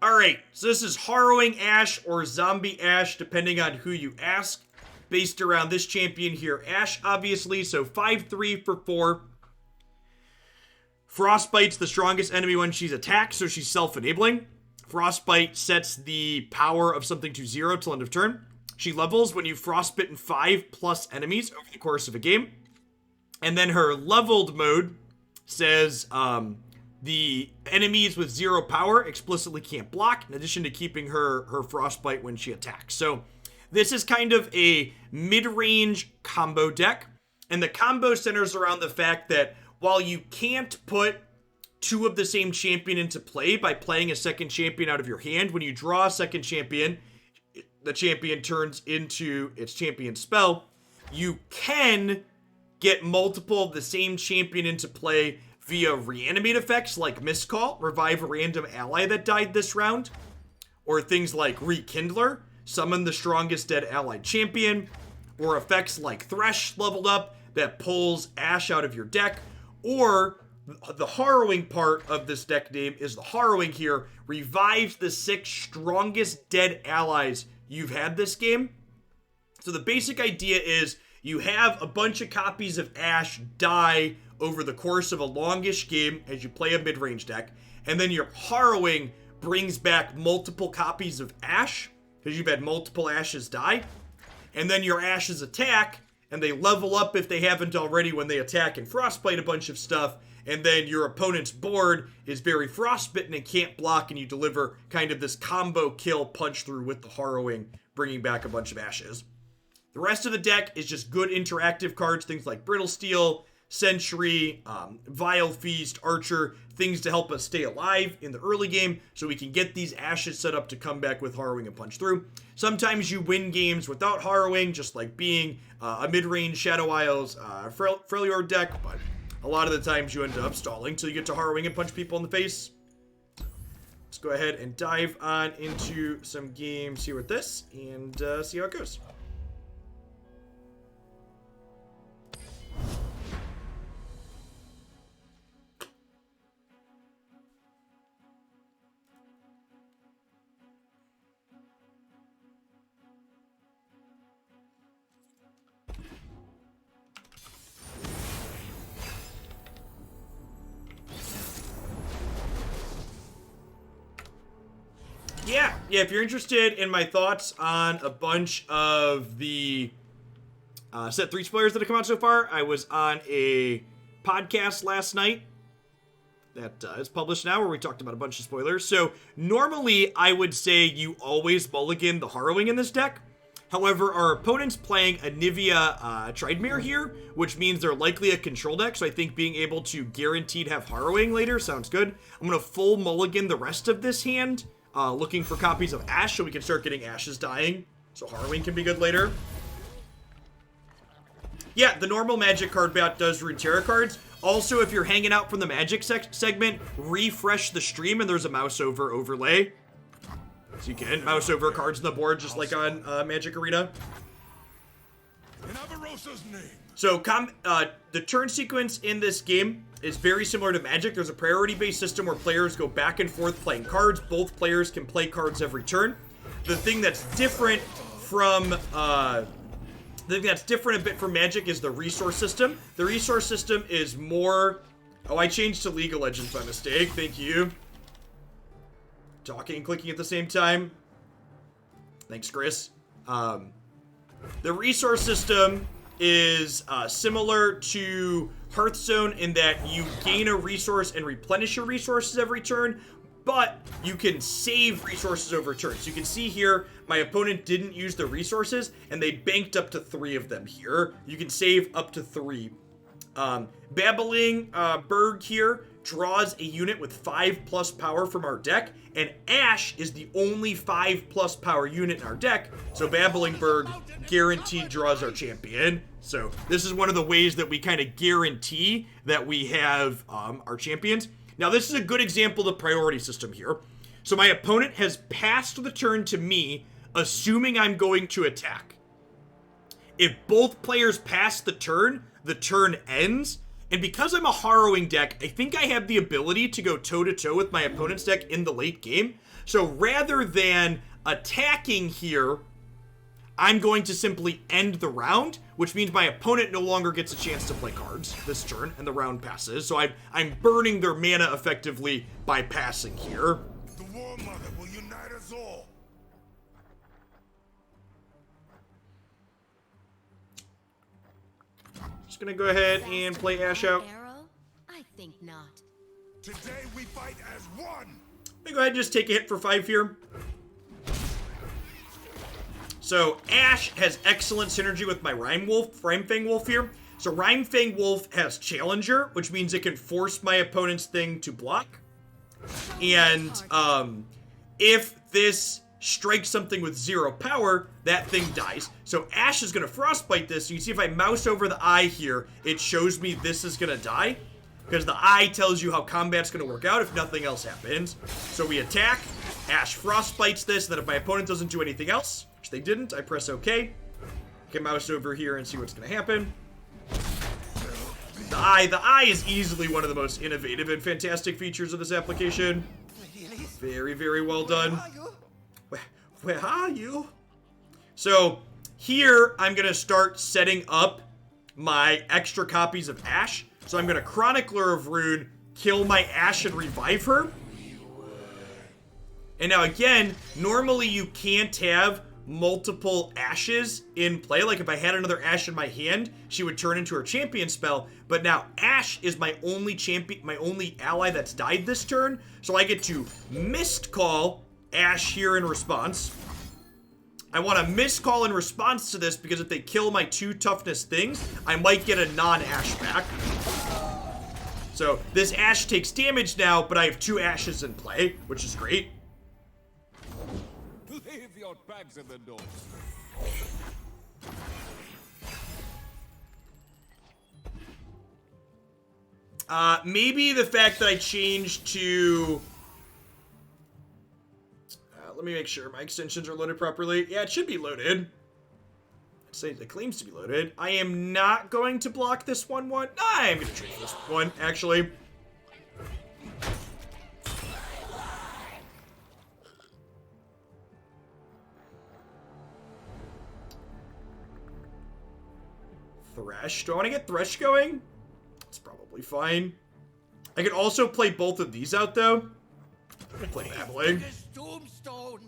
Alright, so this is Harrowing Ashe or Zombie Ashe, depending on who you ask. Based around this champion here, Ashe, obviously. So 5-3 for 4. Frostbite's the strongest enemy when she's attacked, so she's self-enabling. Frostbite sets the power of something to 0 till end of turn. She levels when you frostbitten 5+ enemies over the course of a game. And then her leveled mode says the enemies with 0 power explicitly can't block, in addition to keeping her frostbite when she attacks. So this is kind of a mid-range combo deck, and the combo centers around the fact that while you can't put 2 of the same champion into play by playing a second champion out of your hand, when you draw a second champion, the champion turns into its champion spell. You can get multiple of the same champion into play via reanimate effects like Miscall, revive a random ally that died this round, or things like Rekindler, summon the strongest dead allied champion, or effects like Thresh leveled up that pulls Ashe out of your deck, or the Harrowing part of this deck name is the Harrowing here, revives the 6 strongest dead allies you've had this game. So the basic idea is you have a bunch of copies of Ashe die over the course of a longish game as you play a mid-range deck, and then your Harrowing brings back multiple copies of Ashe, because you've had multiple Ashes die, and then your Ashes attack, and they level up if they haven't already when they attack and frostbite a bunch of stuff, and then your opponent's board is very frostbitten and can't block, and you deliver kind of this combo kill punch through with the Harrowing, bringing back a bunch of Ashes. The rest of the deck is just good interactive cards, things like Brittle Steel, Sentry, Vile Feast, Archer, things to help us stay alive in the early game so we can get these Ashes set up to come back with Harrowing and punch through. Sometimes you win games without Harrowing, just like being a mid-range Shadow Isles Freljord deck, but a lot of the times you end up stalling till you get to Harrowing and punch people in the face. Let's go ahead and dive on into some games here with this and see how it goes. Yeah, if you're interested in my thoughts on a bunch of the set 3 spoilers that have come out so far, I was on a podcast last night that is published now where we talked about a bunch of spoilers. So normally I would say you always mulligan the Harrowing in this deck. However, our opponent's playing a Nivea Tridemere here, which means they're likely a control deck, so I think being able to guaranteed have Harrowing later sounds good. I'm going to full mulligan the rest of this hand, looking for copies of Ashe so we can start getting Ashes dying, so Harrowing can be good later. Yeah, the normal Magic card bat does Runeterra cards. Also, if you're hanging out from the Magic segment, refresh the stream and there's a mouse over overlay. So you can mouse over cards on the board just like on Magic Arena. So the turn sequence in this game is very similar to Magic. There's a priority-based system where players go back and forth playing cards. Both players can play cards every turn. The thing that's different from a bit from Magic is the resource system. The resource system is more... Oh, I changed to League of Legends by mistake. Thank you. Talking and clicking at the same time. Thanks, Chris. The resource system is similar to Hearthstone in that you gain a resource and replenish your resources every turn, but you can save resources over turn. So you can see here, my opponent didn't use the resources, and they banked up to 3 of them here. You can save up to 3. Babbling Berg here draws a unit with 5+ power from our deck, and Ashe is the only 5+ power unit in our deck, so Babbling Berg guaranteed draws our champion. So this is one of the ways that we kind of guarantee that we have our champions. Now this is a good example of the priority system here. So my opponent has passed the turn to me, assuming I'm going to attack. If both players pass the turn ends, And because I'm a Harrowing deck, I think I have the ability to go toe-to-toe with my opponent's deck in the late game. So rather than attacking here, I'm going to simply end the round, which means my opponent no longer gets a chance to play cards this turn, and the round passes. So I'm burning their mana effectively by passing here. The War Mother will unite us all. Just gonna go ahead and play Ashe out. Arrow? I think not. Today we fight as one. I'm gonna go ahead and just take a hit for 5 here. So Ashe has excellent synergy with my Rhymefang Wolf here. So Rhymefang Wolf has Challenger, which means it can force my opponent's thing to block. And if this strikes something with 0 power, that thing dies. So Ashe is going to Frostbite this. So you see if I mouse over the eye here, it shows me this is going to die. Because the eye tells you how combat's going to work out if nothing else happens. So we attack. Ashe Frostbites this. Then if my opponent doesn't do anything else, which they didn't, I press OK. I can mouse over here and see what's going to happen. The eye is easily one of the most innovative and fantastic features of this application. Very, very well done. Where are you? So here I'm going to start setting up my extra copies of Ashe. So I'm going to Chronicler of Rune, kill my Ashe and revive her. And now again, normally you can't have multiple Ashes in play. Like if I had another Ashe in my hand, she would turn into her champion spell. But now Ashe is my only champion, my only ally that's died this turn. So I get to Mist Call Ashe here in response. I want to Mist Call in response to this because if they kill my 2 toughness things, I might get a non-Ashe back. So this Ashe takes damage now, but I have 2 Ashes in play, which is great. Leave your bags in the door. Maybe the fact that I changed to... let me make sure my extensions are loaded properly. Yeah, it should be loaded. I'd say it claims to be loaded. I am not going to block this 1/1. I am going to change this one, actually. Thresh. Do I want to get Thresh going? It's probably fine. I could also play both of these out, though. I'm gonna play Babbling. Tombstones.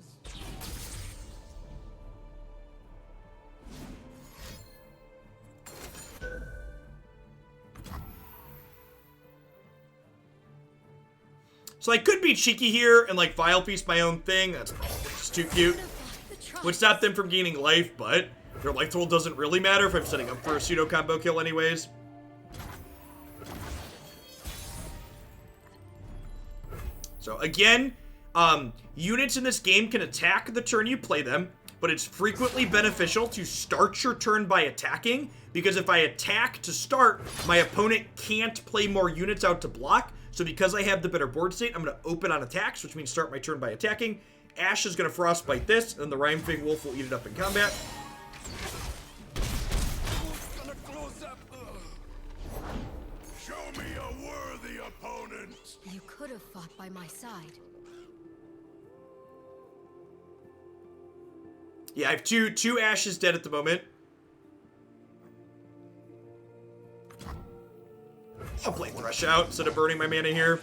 So I could be cheeky here and like Vile Piece my own thing. That's probably just too cute. Would stop them from gaining life, but their life total doesn't really matter if I'm setting up for a pseudo combo kill anyways. So again, units in this game can attack the turn you play them, but it's frequently beneficial to start your turn by attacking, because if I attack to start, my opponent can't play more units out to block. So because I have the better board state, I'm going to open on attacks, which means start my turn by attacking. Ashe is going to Frostbite this, and the Rhymefang Wolf will eat it up in combat. Show me a worthy opponent. You could have fought by my side. Yeah, I have two Ashes dead at the moment. I'll play Thresh out instead of burning my mana here.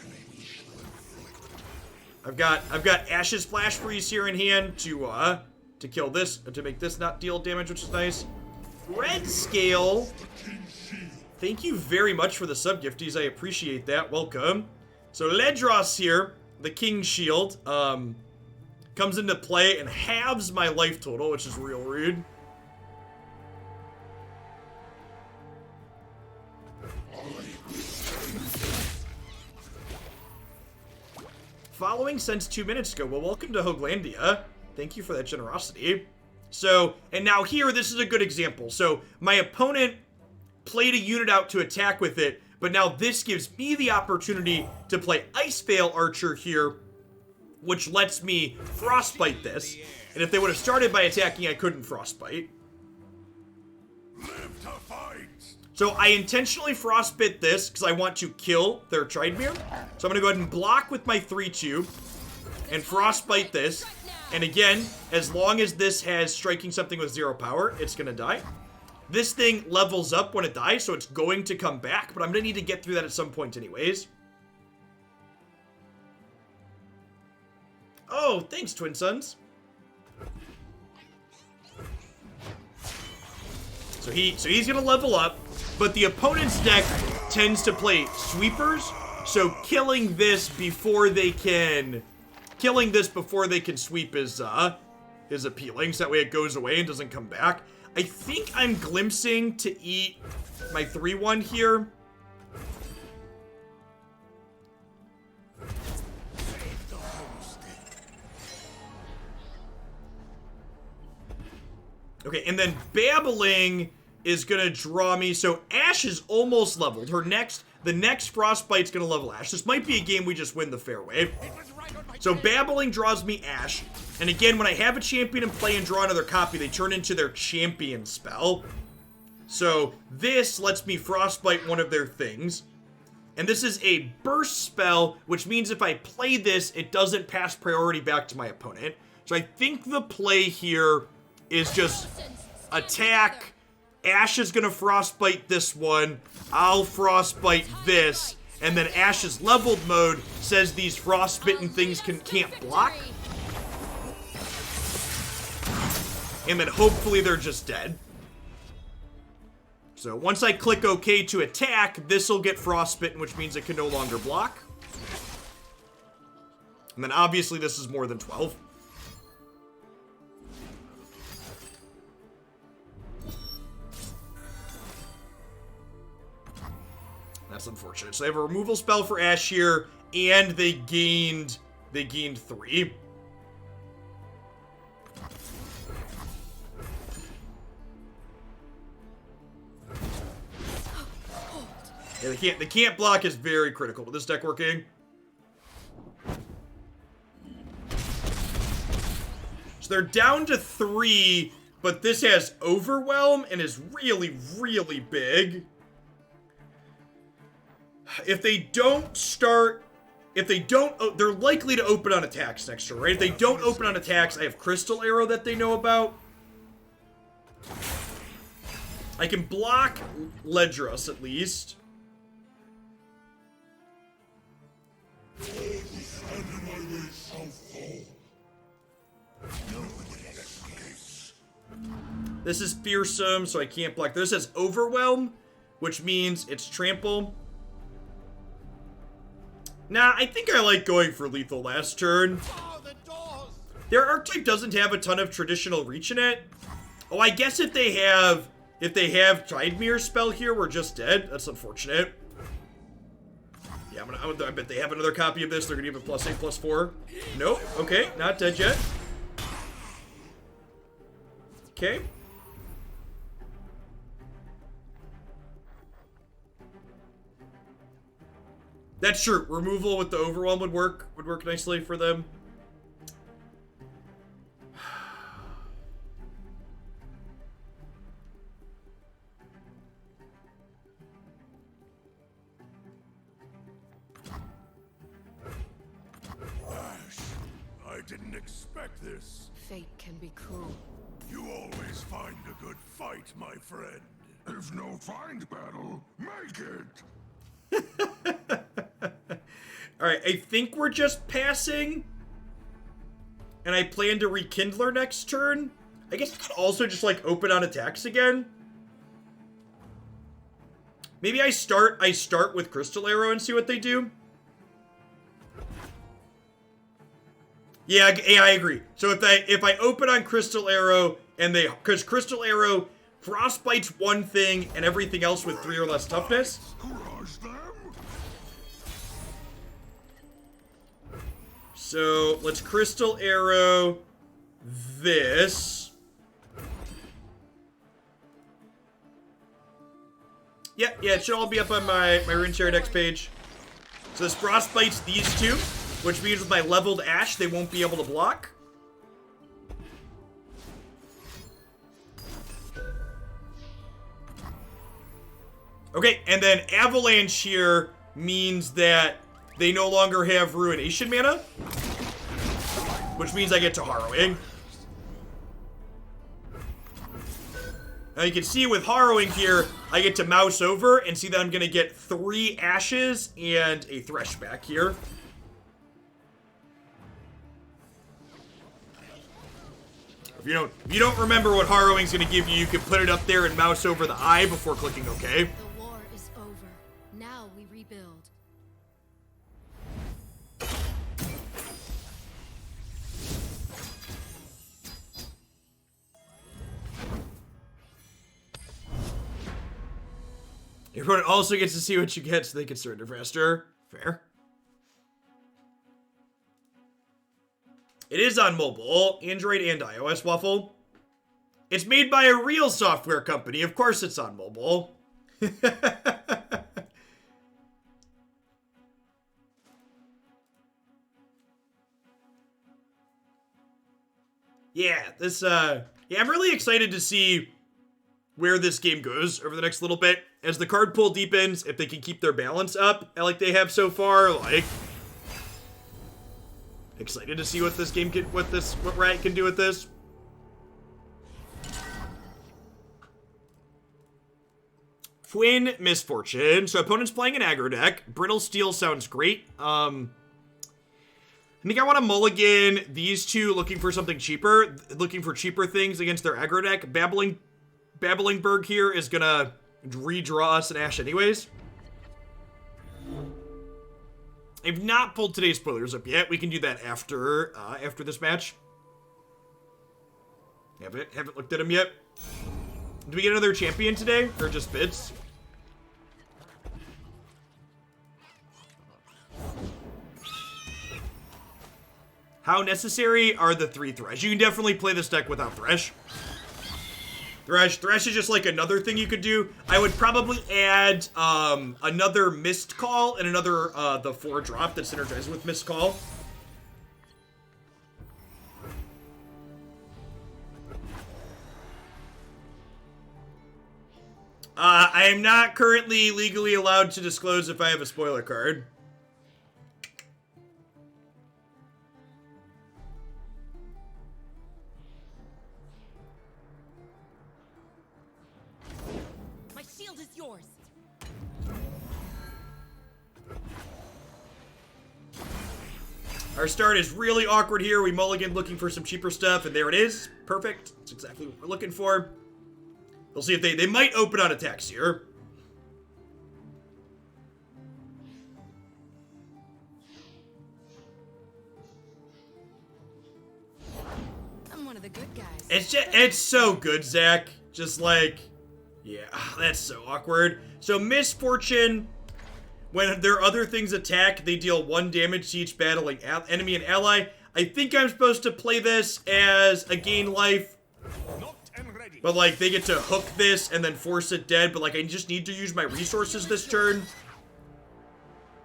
I've got Ashe's Flash Freeze here in hand to kill this, to make this not deal damage, which is nice. Red Scale, thank you very much for the sub gifties. I appreciate that. Welcome. So Ledros here, the King's Shield, comes into play and halves my life total, which is real rude. Following since 2 minutes ago. Well, welcome to Hoaglandia. Thank you for that generosity. So, and now here, this is a good example. So, my opponent played a unit out to attack with it, but now this gives me the opportunity to play Iceveil Archer here, which lets me Frostbite this. And if they would have started by attacking, I couldn't Frostbite. Live to fight. So I intentionally frostbit this because I want to kill their Tridemere. So I'm going to go ahead and block with my 3-2 and frostbite this. And again, as long as this has striking something with 0 power, it's going to die. This thing levels up when it dies, so it's going to come back, but I'm going to need to get through that at some point anyways. Oh, thanks, Twin Sons. So he's going to level up, but the opponent's deck tends to play sweepers, so killing this before they can sweep is appealing, so that way it goes away and doesn't come back. I think I'm glimpsing to eat my 3-1 here. Okay, and then Babbling is gonna draw me. So Ashe is almost leveled. The next Frostbite's gonna level Ashe. This might be a game we just win the fair way. So Babbling draws me Ashe. And again, when I have a champion in play and draw another copy, they turn into their champion spell. So this lets me Frostbite one of their things. And this is a burst spell, which means if I play this, it doesn't pass priority back to my opponent. So I think the play here is just attack. Ashe is gonna Frostbite this one. I'll Frostbite this. And then Ashe's leveled mode says these frostbitten things can't block. And then hopefully they're just dead. So once I click OK to attack, this will get frostbitten, which means it can no longer block. And then obviously this is more than 12. That's unfortunate. So they have a removal spell for Ashe here, and they gained 3. Yeah, they can't block is very critical to this deck working. So they're down to 3, but this has Overwhelm and is really, really big. If they don't start, they're likely to open on attacks next turn, right? If they don't open on attacks, I have Crystal Arrow that they know about. I can block Ledros at least. This is Fearsome, so I can't block. This has Overwhelm, which means it's Trample. Nah, I think I like going for lethal last turn. Their archetype doesn't have a ton of traditional reach in it. Oh, I guess if they have Tridemere spell here, we're just dead. That's unfortunate. Yeah, I bet they have another copy of this. They're gonna give it +8, +4. Nope. Okay, not dead yet. Okay. That's true. Removal with the Overwhelm would work nicely for them. Ashe, I didn't expect this. Fate can be cruel. You always find a good fight, my friend. If no find battle, make it. Alright, I think we're just passing. And I plan to Rekindler next turn. I guess I could also just, like, open on attacks again. Maybe I start with Crystal Arrow and see what they do. Yeah, I agree. So if I open on Crystal Arrow and because Crystal Arrow frostbites one thing and everything else with 3 or less toughness. So let's Crystal Arrow this. Yeah, it should all be up on my Runeterra next page. So this frostbites these 2, which means with my leveled Ashe, they won't be able to block. Okay, and then Avalanche here means that they no longer have Ruination mana, which means I get to Harrowing. Now you can see with Harrowing here, I get to mouse over and see that I'm going to get 3 Ashes and a Thresh back here. If you don't remember what Harrowing's going to give you, you can put it up there and mouse over the eye before clicking OK. The war is over. Now we rebuild. Your opponent also gets to see what you get so they can surrender faster. Fair. It is on mobile, Android and iOS, Waffle. It's made by a real software company. Of course it's on mobile. Yeah, I'm really excited to see where this game goes over the next little bit. As the card pool deepens, if they can keep their balance up like they have so far, like, excited to see what this game can, what Riot can do with this. Twin Misfortune. So opponent's playing an aggro deck. Brittle Steel sounds great. I think I want to mulligan these two, looking for something cheaper, looking for cheaper things against their aggro deck. Babblingberg here is gonna redraw us an Ashe anyways. I've not pulled today's spoilers up yet. We can do that after this match. Haven't looked at them yet. Do we get another champion today, or just bits? How necessary are the 3 Thresh? You can definitely play this deck without Thresh. Thresh is just like another thing you could do. I would probably add another Mist Call and another the 4-drop that synergizes with Mist Call. I am not currently legally allowed to disclose if I have a spoiler card. Our start is really awkward here. We mulligan looking for some cheaper stuff, and there it is. Perfect. That's exactly what we're looking for. We'll see if they might open on attacks here. I'm one of the good guys. It's so good, Zach. Just like, yeah, that's so awkward. So Misfortune, when their other things attack, they deal 1 damage to each battling enemy and ally. I think I'm supposed to play this as a gain life, but like they get to hook this and then force it dead, but like I just need to use my resources this turn.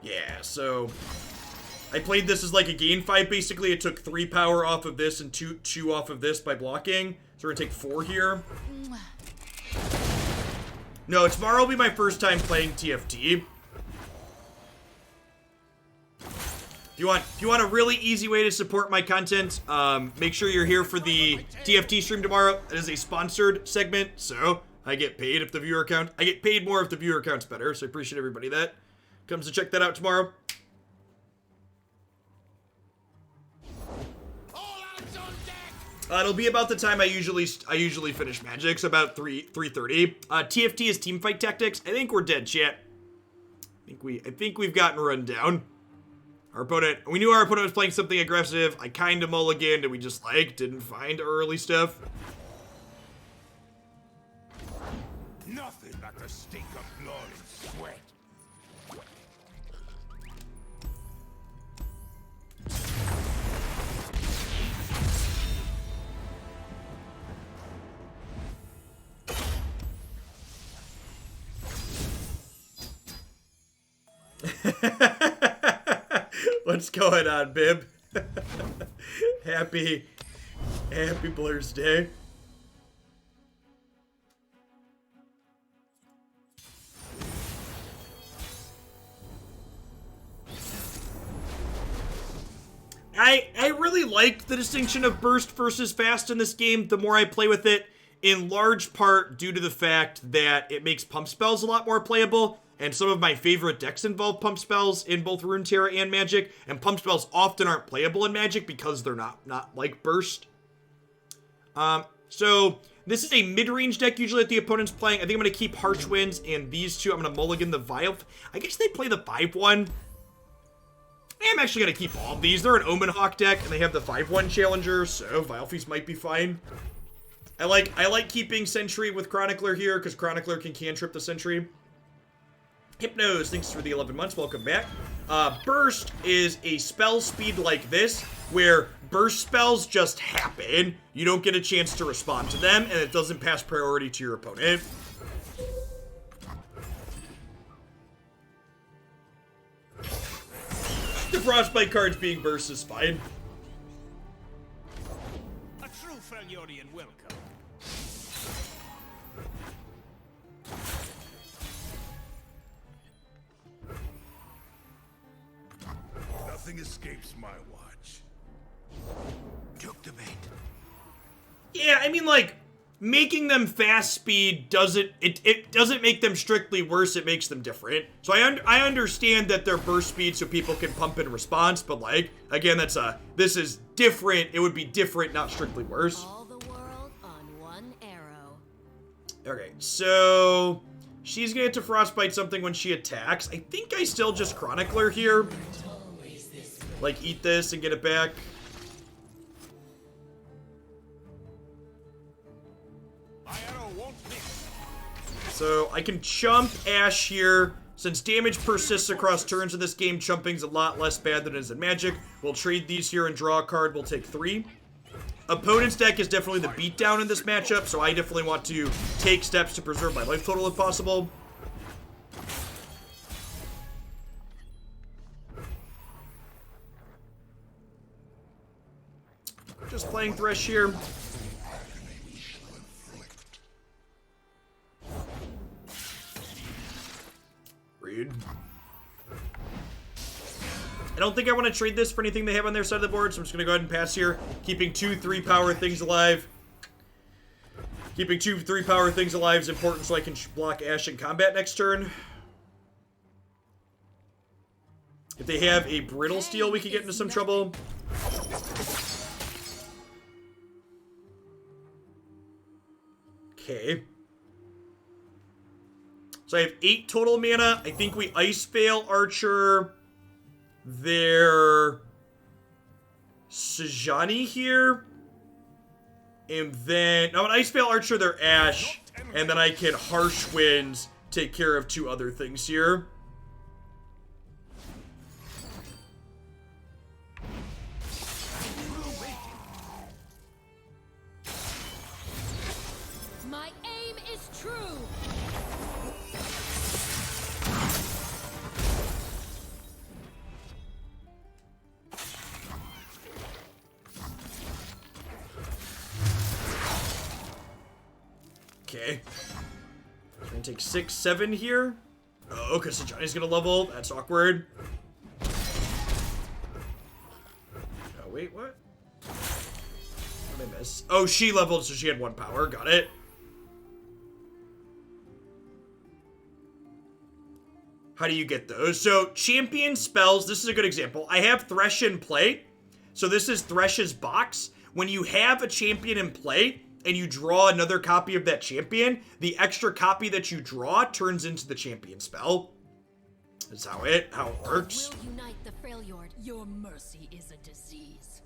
Yeah, so I played this as like a gain 5 basically. It took 3 power off of this and 2 off of this by blocking. So we're gonna take 4 here. No, tomorrow will be my first time playing TFT. If you want a really easy way to support my content, make sure you're here for the TFT stream tomorrow. It is a sponsored segment, so I get paid if the viewer count. I get paid more if the viewer count's better, so I appreciate everybody that comes to check that out tomorrow. It'll be about the time I usually finish Magic, so about 3:30. TFT is Teamfight Tactics. I think we're dead, chat. I think we've gotten run down. We knew our opponent was playing something aggressive. I kind of mulliganed and we just like didn't find early stuff. Nothing like the stink of blood and sweat. What's going on, Bib? Happy Blur's Day. I really like the distinction of burst versus fast in this game the more I play with it, in large part due to the fact that it makes pump spells a lot more playable, and some of my favorite decks involve pump spells in both Runeterra and Magic, and pump spells often aren't playable in Magic because they're not like burst. So this is a mid-range deck usually that the opponent's playing. I think I'm going to keep Harsh Winds and these two. I'm going to mulligan the Vile. I guess they play the 5-1. I'm actually going to keep all of these. They're an Omen Hawk deck, and they have the 5-1 Challenger, so Vilephies might be fine. I like keeping Sentry with Chronicler here, because Chronicler can cantrip the Sentry. Hypnos, thanks for the 11 months. Welcome back. Burst is a spell speed like this, where burst spells just happen. You don't get a chance to respond to them, and it doesn't pass priority to your opponent. The Frostbite cards being burst is fine. A true Freljordian welcome. Nothing escapes my watch. Took the bait. Yeah, I mean, like, making them fast speed doesn't make them strictly worse, it makes them different. So I understand that they're burst speed so people can pump in response, but like, again, this is different. It would be different, not strictly worse. All the world on one arrow. Okay, so she's gonna get to frostbite something when she attacks. I think I still just Chronicler here. Like, eat this and get it back. So I can chump Ashe here. Since damage persists across turns in this game, chumping's a lot less bad than it is in Magic. We'll trade these here and draw a card. We'll take 3. Opponent's deck is definitely the beatdown in this matchup, so I definitely want to take steps to preserve my life total if possible. Just playing Thresh here. Read. I don't think I want to trade this for anything they have on their side of the board, so I'm just going to go ahead and pass here. Keeping 2 3-power things alive. Keeping 2 3-power things alive is important so I can block Ashe in combat next turn. If they have a Brittle Steel, we could get into some trouble. Okay. So I have 8 total mana. I think we Ice Veil Archer their Sejani here. And then, no, an Ice Veil Archer their Ashe. And then I can Harsh Winds take care of 2 other things here. My aim is true. Okay. So we're gonna take 6, 7 here. Oh, because Johnny's gonna level. That's awkward. Oh, wait, what? What did I miss? Oh, she leveled, so she had 1 power. Got it. How do you get those? So, champion spells, this is a good example. I have Thresh in play. So this is Thresh's box. When you have a champion in play, and you draw another copy of that champion, the extra copy that you draw turns into the champion spell. That's how it works. We'll unite the Freljord. Your mercy is a disease.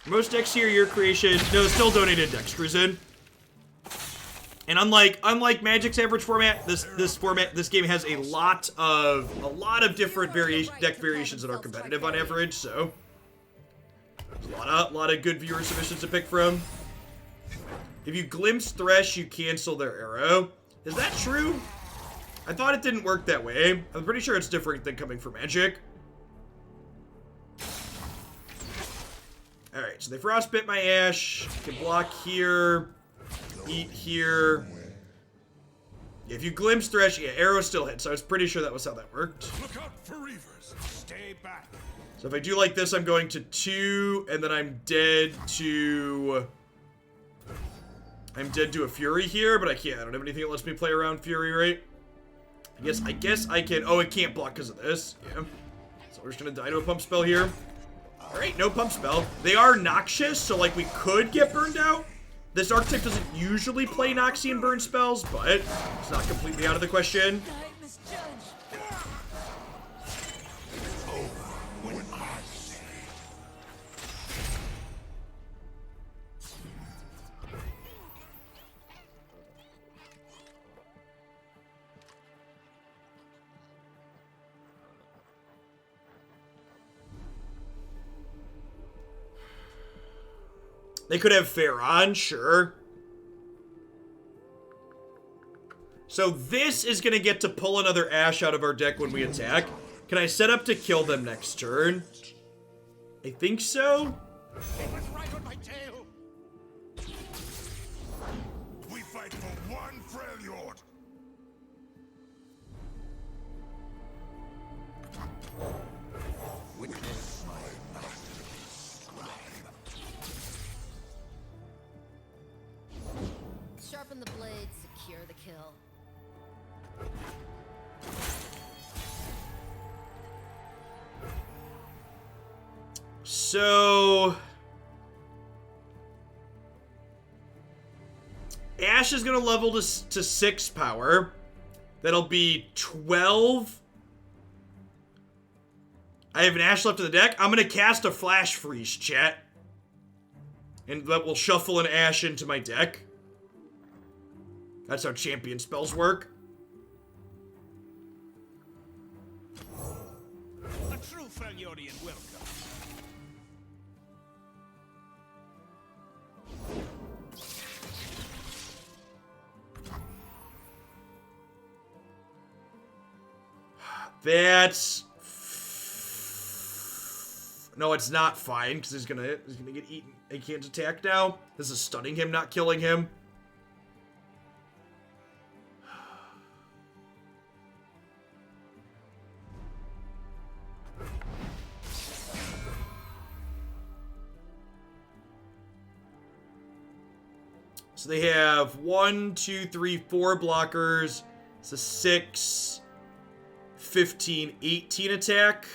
Most decks here, your creation. No, still donated Dextras in. And unlike Magic's average format, this game has a lot of different deck variations that are competitive on average. So there's a lot of good viewer submissions to pick from. If you glimpse Thresh, you cancel their arrow. Is that true? I thought it didn't work that way. I'm pretty sure it's different than coming from Magic. Alright, so they frostbit my Ashe. Can block here. Eat here. If you glimpse Thresh, yeah, arrow still hits. So I was pretty sure that was how that worked. Look out for reavers. Stay back. So if I do like this, I'm going to 2, and then I'm dead to a Fury here, but I can't. I don't have anything that lets me play around Fury, right? I guess I can. Oh, it can't block because of this. Yeah. So we're just gonna die to a pump spell here. Alright, no pump spell. They are noxious, so like we could get burned out. This archetype doesn't usually play Noxian burn spells, but it's not completely out of the question. They could have Pharaon, sure. So this is going to get to pull another Ashe out of our deck when we attack. Can I set up to kill them next turn? I think so. It was right on my tail. We fight for one Freljord. Witness my master's scribe. Sharpen the blade, secure the kill. So Ashe is going to level to 6 power. That'll be 12. I have an Ashe left in the deck. I'm going to cast a Flash Freeze, chat. And that will shuffle an Ashe into my deck. That's how champion spells work. A true Freljordian welcome. That's... No, it's not fine, because he's gonna get eaten. He can't attack now. This is stunning him, not killing him. So they have 1, 2, 3, 4 blockers. It's a 6, 15, 18 attack.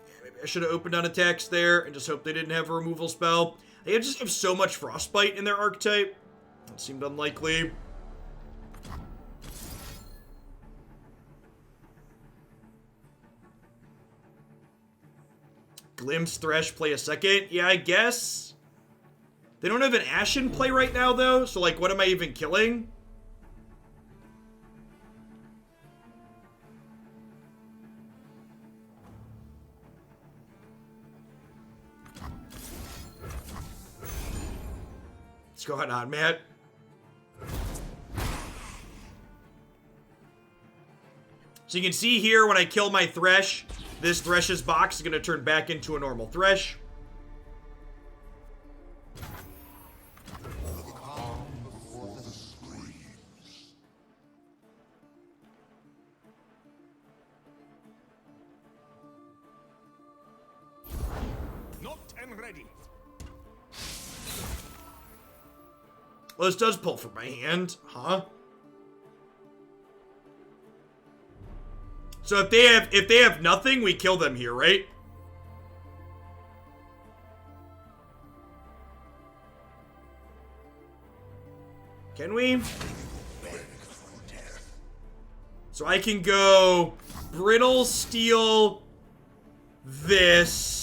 Yeah, maybe I should have opened on attacks there and just hope they didn't have a removal spell. They just have so much Frostbite in their archetype. That seemed unlikely. Glimpse, Thresh, play a second. Yeah, I guess. They don't have an Ashe in play right now, though, so, like, what am I even killing? What's going on, Matt? So you can see here, when I kill my Thresh, this Thresh's box is going to turn back into a normal Thresh. Ready. Well, this does pull from my hand, huh? So if they have nothing, we kill them here, right? Can we? So I can go brittle steel this.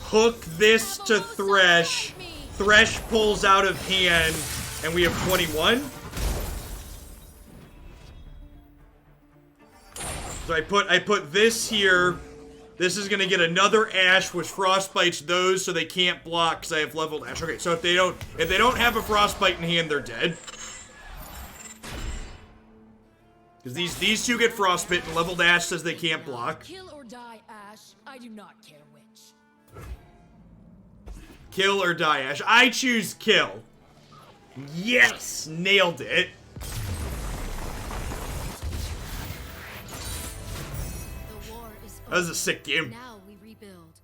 Hook this to Thresh. Thresh pulls out of hand, and we have 21. So I put this here. This is gonna get another Ashe, which frostbites those, so they can't block because I have leveled Ashe. Okay, so if they don't have a frostbite in hand, they're dead. Because these two get frostbitten. Leveled Ashe says they can't block. Kill or die, Ashe. I do not care which. Kill or die, Ashe. I choose kill. Yes! Nailed it. The war is That was a over. sick game. Now we rebuild.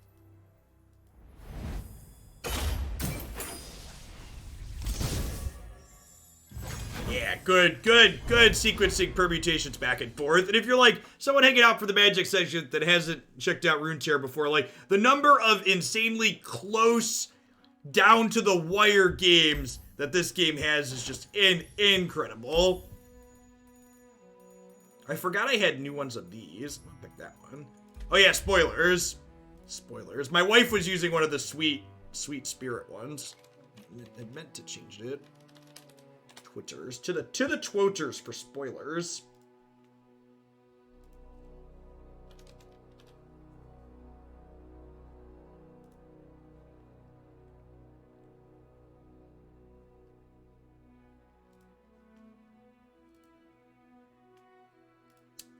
Yeah, good sequencing permutations back and forth. And if you're like someone hanging out for the Magic section that hasn't checked out Runeterra before, like the number of insanely close, down to the wire games that this game has is just incredible. I forgot I had new ones of these. I'll pick that one. Oh yeah, spoilers. Spoilers. My wife was using one of the sweet spirit ones. I meant to change it. Twitters to the twoters for spoilers.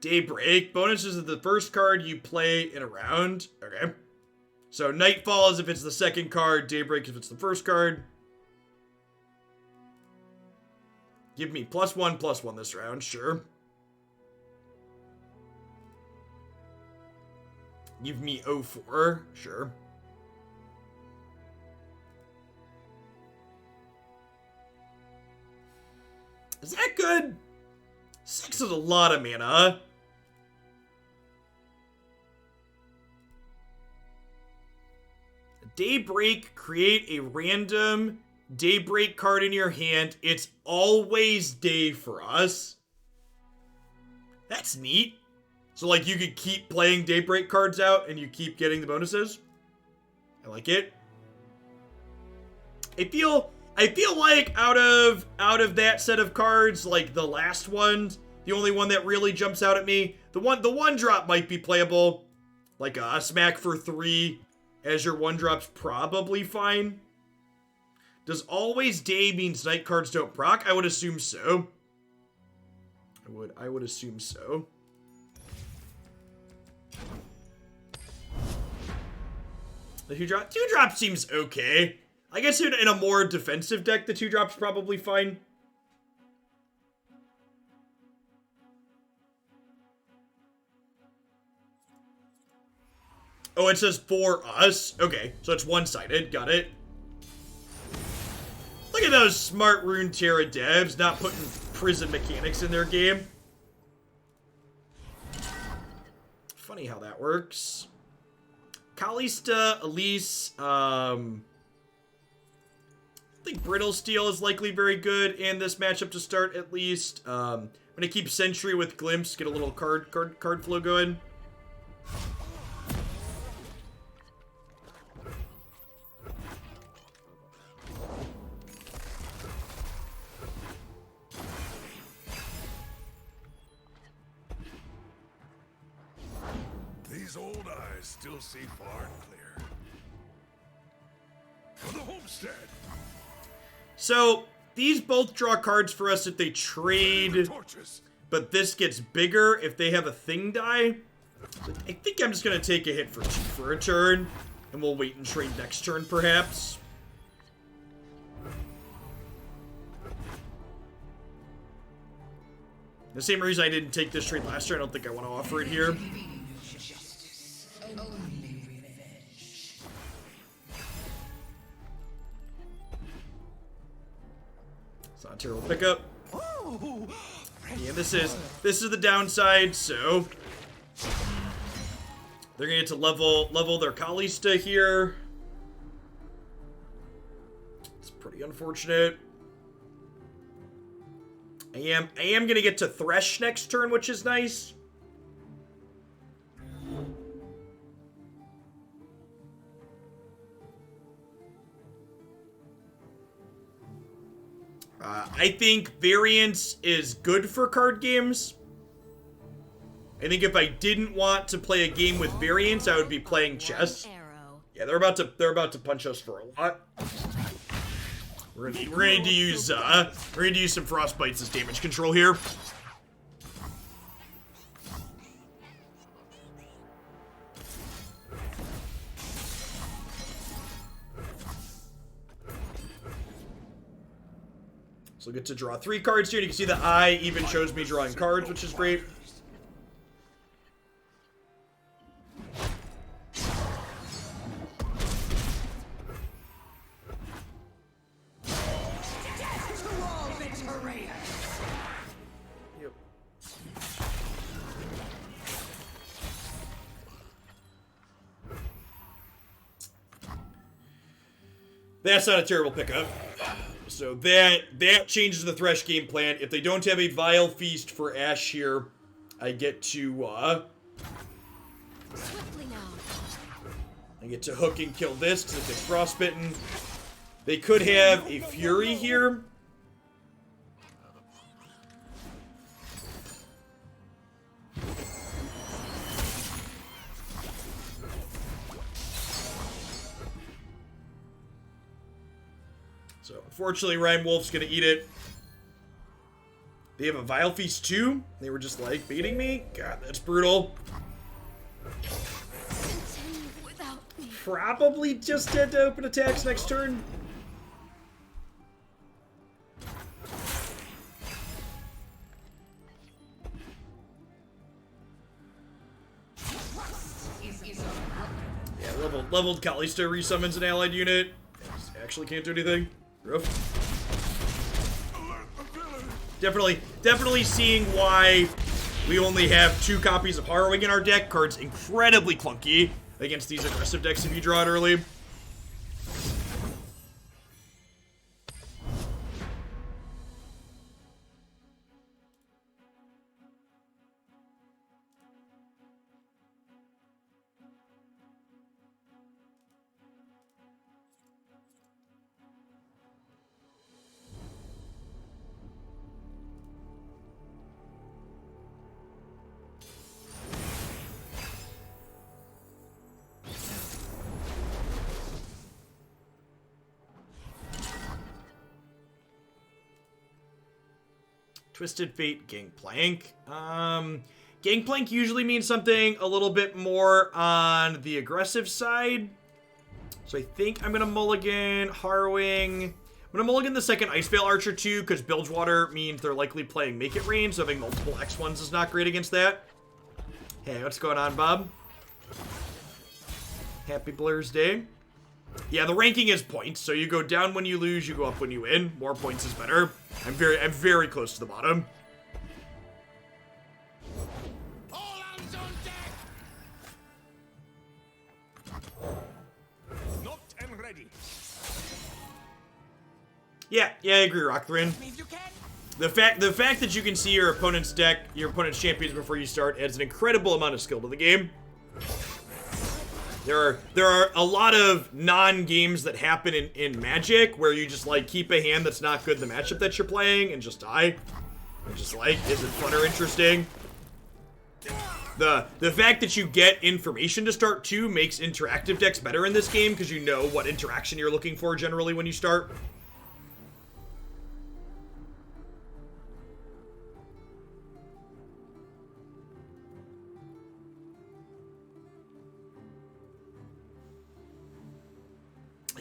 Daybreak. Bonuses of the first card you play in a round. Okay. So Nightfall is if it's the second card. Daybreak if it's the first card. Give me +1/+1 this round, sure. Give me 0-4, sure. Is that good? 6 is a lot of mana. Daybreak, create a random Daybreak card in your hand. It's always day for us. That's neat. So like you could keep playing Daybreak cards out and you keep getting the bonuses. I like it. I feel like out of that set of cards, like the last one, the only one that really jumps out at me, the one drop might be playable. Like a smack for 3 as your 1-drop's probably fine. Does always day means night cards don't proc? I would assume so. I would assume so. The 2-drop? 2-drop seems okay. I guess in a more defensive deck, the 2-drop's probably fine. Oh, it says for us? Okay, so it's one-sided. Got it. Look at those smart Runeterra devs not putting prison mechanics in their game. Funny how that works. Kalista, Elise, I think Brittle Steel is likely very good in this matchup to start at least. I'm gonna keep Sentry with Glimpse, get a little card flow going. These old eyes still see far and clear. For the homestead. So these both draw cards for us if they trade, Torches. but this gets bigger if they have a thing die. So I think I'm just gonna take a hit for a turn, and we'll wait and trade next turn perhaps. The same reason I didn't take this trade last turn, I don't think I want to offer it here. It's not a terrible pickup. Yeah, this is the downside, so they're gonna get to level their Kalista here. It's pretty unfortunate. I am gonna get to Thresh next turn, which is nice. I think variance is good for card games. I think if I didn't want to play a game with variance, I would be playing chess. Yeah, they're about to punch us for a lot. We're gonna need to use some frostbites as damage control here. So I get to draw 3 cards here. You can see the eye even shows me drawing cards, which is great. Yep. That's not a terrible pickup. So that changes the Thresh game plan. If they don't have a Vile Feast for Ashe here, I get to Swiftly now. I get to hook and kill this because it gets frostbitten. They could have a Fury here. So, unfortunately, Rhyme Wolf's gonna eat it. They have a Vile Feast too. They were just like baiting me. God, that's brutal. Continue without me. Probably just dead to open attacks next turn. Yeah, leveled Kalista resummons an allied unit. Actually can't do anything. Roof. Definitely seeing why we only have 2 copies of Harrowing in our deck. Card's incredibly clunky against these aggressive decks if you draw it early. Twisted Fate, Gangplank. Gangplank usually means something a little bit more on the aggressive side. So I think I'm going to mulligan Harrowing. I'm going to mulligan the second Icevale Archer too, because Bilgewater means they're likely playing Make It Rain, so having multiple X1s is not great against that. Hey, what's going on, Bob? Happy Blur's Day. Yeah, the ranking is points, so you go down when you lose, you go up when you win. More points is better. I'm very close to the bottom. All hands on deck! Knocked and ready. Yeah, I agree, Rockthrin. Means you can. The fact that you can see your opponent's deck, your opponent's champions before you start adds an incredible amount of skill to the game. There are a lot of non-games that happen in Magic where you just like keep a hand that's not good in the matchup that you're playing and just die. And just like, is it fun or interesting? The fact that you get information to start too makes interactive decks better in this game because you know what interaction you're looking for generally when you start.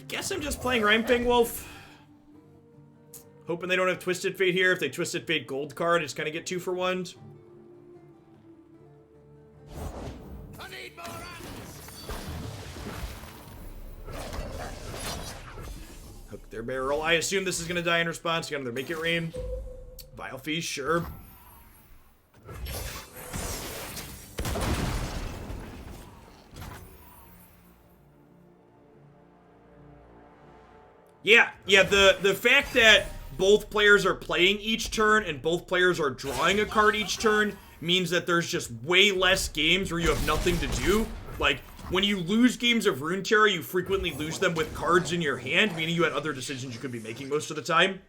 Guess I'm just playing Rhyme Wolf. Hoping they don't have Twisted Fate here. If they Twisted Fate gold card, it's gonna get 2 for 1. I need more hands. Hook their barrel. I assume this is gonna die in response. You got another Make It Rain. Vile Feast, sure. Yeah, the fact that both players are playing each turn and both players are drawing a card each turn means that there's just way less games where you have nothing to do. Like, when you lose games of Runeterra, you frequently lose them with cards in your hand, meaning you had other decisions you could be making most of the time.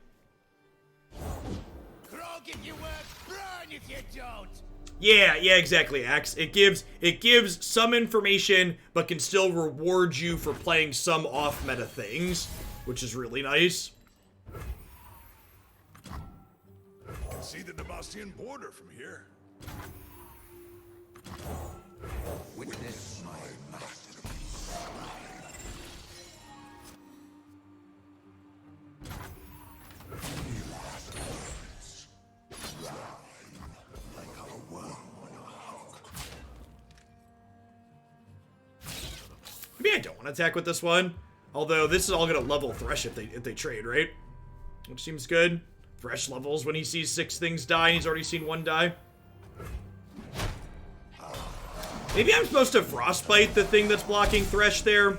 Grog if you work, burn if you don't. Yeah, exactly, Axe. It gives some information, but can still reward you for playing some off-meta things, which is really nice. You can see the Demacian border from here. Witness my masterpiece. attack with this one. Although this is all gonna level Thresh if they trade, right? Which seems good. Thresh levels when he sees 6 things die and he's already seen 1 die. Maybe I'm supposed to Frostbite the thing that's blocking Thresh there.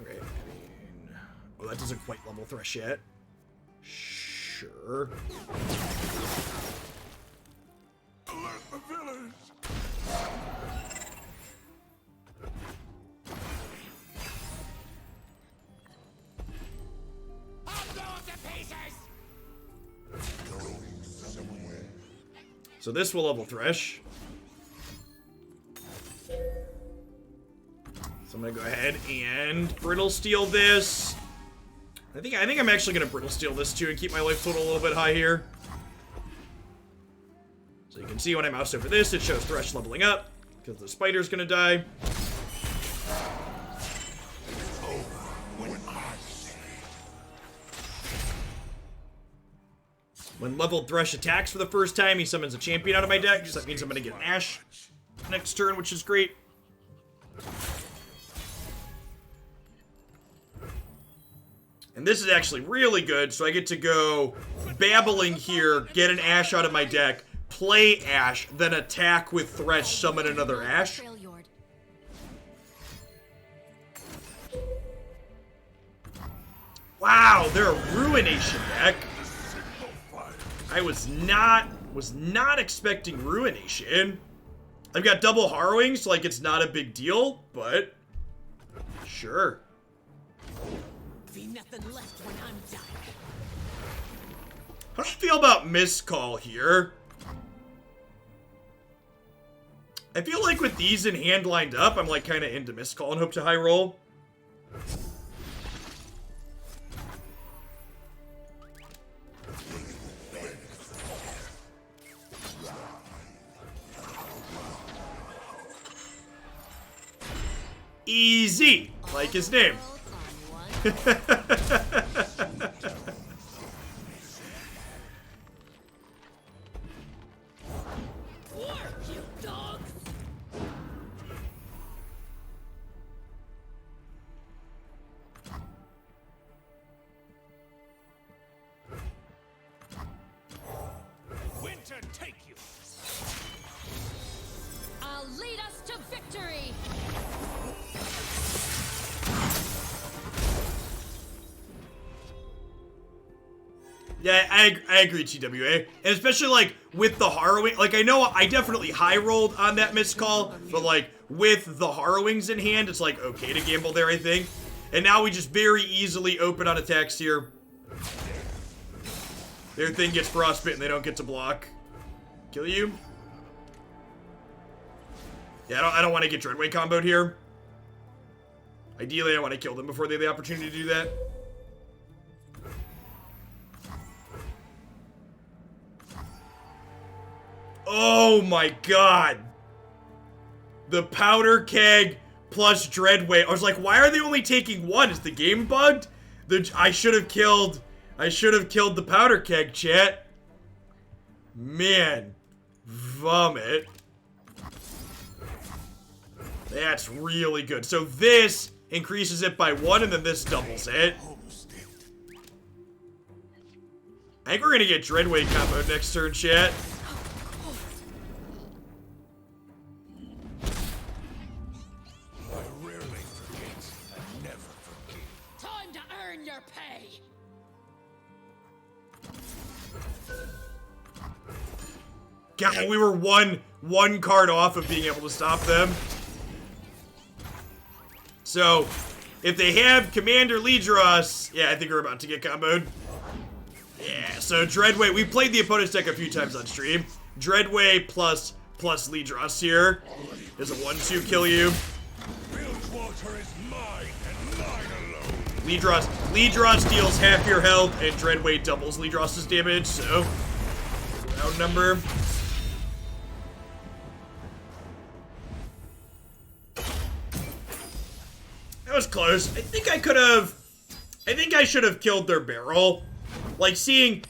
Okay, oh, that doesn't quite level Thresh yet. Sure. Alert the village! I'll blow up to pieces! So this will level Thresh. So I'm gonna go ahead and Brittle Steel this. I think I'm actually gonna Brittle Steel this too and keep my life total a little bit high here. So you can see when I mouse over this, it shows Thresh leveling up because the spider's gonna die. When leveled Thresh attacks for the first time, he summons a champion out of my deck. So that means I'm gonna get an Ashe next turn, which is great. And this is actually really good, so I get to go babbling here, get an Ashe out of my deck, play Ashe, then attack with Thresh, summon another Ashe. Trail yard. Wow, they're a Ruination deck. I was not expecting Ruination. I've got double Harrowing, so like it's not a big deal, but sure. Be nothing left when I'm done. How do you feel about Miscall here? I feel like with these in hand lined up, I'm like kind of into Miscall and hope to high roll. Easy, like his name. You dogs! Winter take you! I'll lead us to victory. Yeah, I agree, TWA. And especially, like, with the Harrowing. Like, I know I definitely high-rolled on that Miscall, but, like, with the Harrowings in hand, it's, like, okay to gamble there, I think. And now we just very easily open on attacks here. Their thing gets Frostbite and they don't get to block. Kill you. Yeah, I don't want to get Dreadway comboed here. Ideally, I want to kill them before they have the opportunity to do that. Oh my god. The Powder Keg plus Dreadway. I was like, why are they only taking 1? Is the game bugged? I should have killed the Powder Keg, chat. Man. Vomit. That's really good. So this increases it by 1 and then this doubles it. I think we're gonna get Dreadway combo next turn, chat. Time to earn your pay! God, we were one card off of being able to stop them. So, if they have Commander Lidros, yeah, I think we're about to get comboed. Yeah, so Dreadway, we played the opponent's deck a few times on stream. Dreadway plus Lidros here is a 1-2 kill you. Bilgewater is mine and mine alone. Lidros deals half your health, and Dreadway doubles Lidros' damage, so round number. That was close. I think I should have killed their barrel. Like, seeing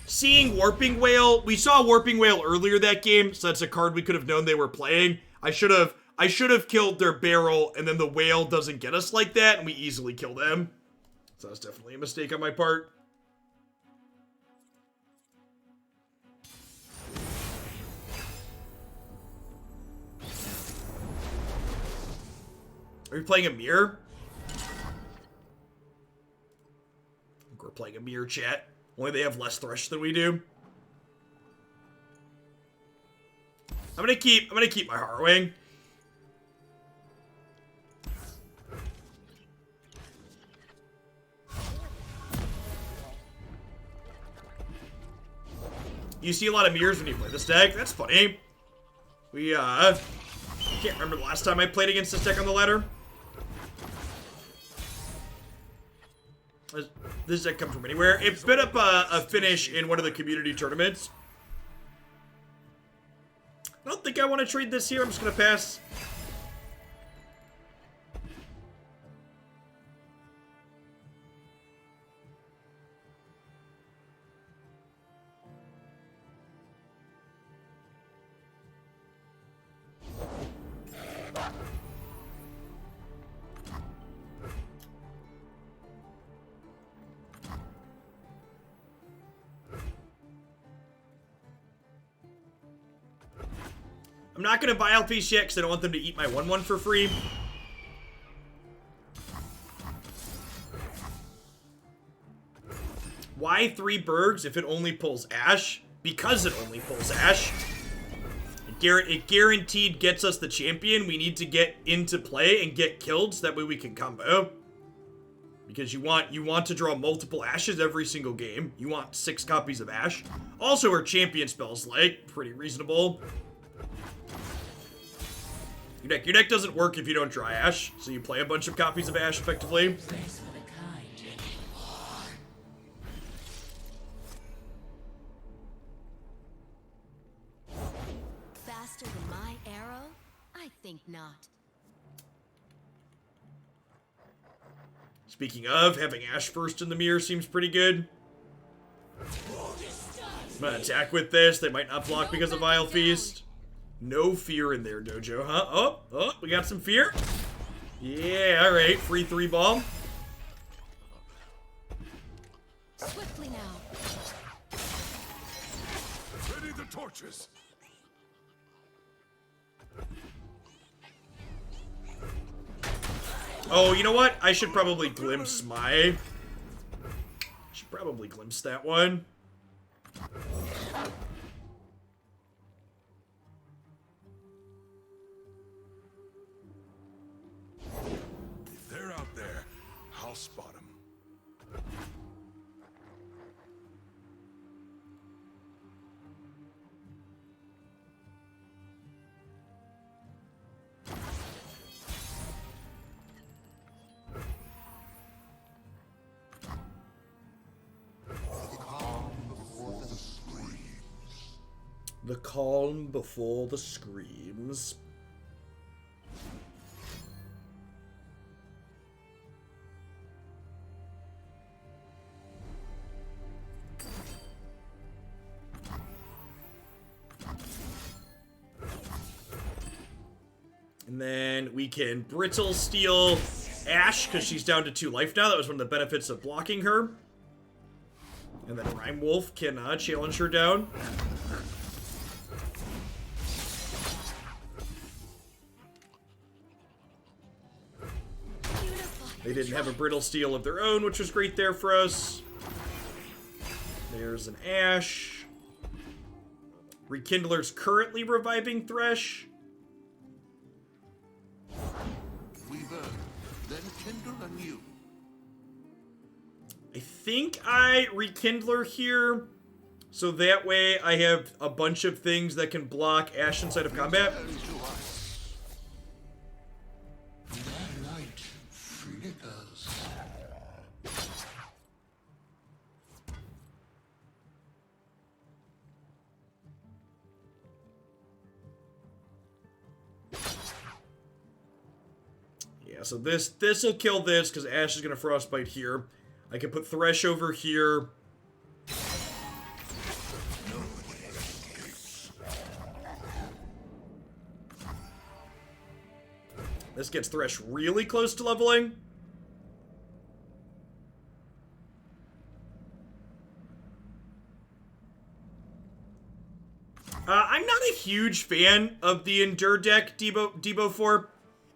Warping Whale, we saw Warping Whale earlier that game, so that's a card we could have known they were playing. I should have killed their barrel, and then the whale doesn't get us like that, and we easily kill them. So that's definitely a mistake on my part. Are you playing a mirror? I think we're playing a mirror, chat. Only they have less thresh than we do. I'm gonna keep my Harrowing. You see a lot of mirrors when you play this deck. That's funny. We I can't remember the last time I played against this deck on the ladder. This deck comes from anywhere. It bit up a finish in one of the community tournaments. I don't think I want to trade this here. I'm just going to pass. I'm not going to buy LPs yet because I don't want them to eat my 1/1 for free. Why 3 Bergs if it only pulls Ashe? Because it only pulls Ashe. It guaranteed gets us the champion. We need to get into play and get killed so that way we can combo. Because you want to draw multiple Ashes every single game. You want 6 copies of Ashe. Also, her champion spells like pretty reasonable. Your deck doesn't work if you don't draw Ashe, so you play a bunch of copies of Ashe effectively. Faster than my arrow? I think not. Speaking of, having Ashe first in the mirror seems pretty good. I'm gonna attack with this. They might not block because of Vile Feast. No fear in there, Dojo, huh? Oh, we got some fear? Yeah, alright. Free 3 ball. Swiftly now. Ready the torches. Oh, you know what? I should probably glimpse my... Should probably glimpse that one. If they're out there, I'll spot them. The calm before the screams. And then we can Brittle Steel Ashe, because she's down to 2 life now. That was one of the benefits of blocking her. And then Rhyme Wolf can challenge her down. They didn't have a Brittle Steel of their own, which was great there for us. There's an Ashe. Rekindler's currently reviving Thresh. We burn, then kindle anew. I think I Rekindler here, so that way I have a bunch of things that can block Ashe inside of combat. Turn to us. Their light flickers. Yeah, so this'll kill this because Ashe is gonna Frostbite here. I can put Thresh over here. This gets Thresh really close to leveling. I'm not a huge fan of the Endure deck Debo 4.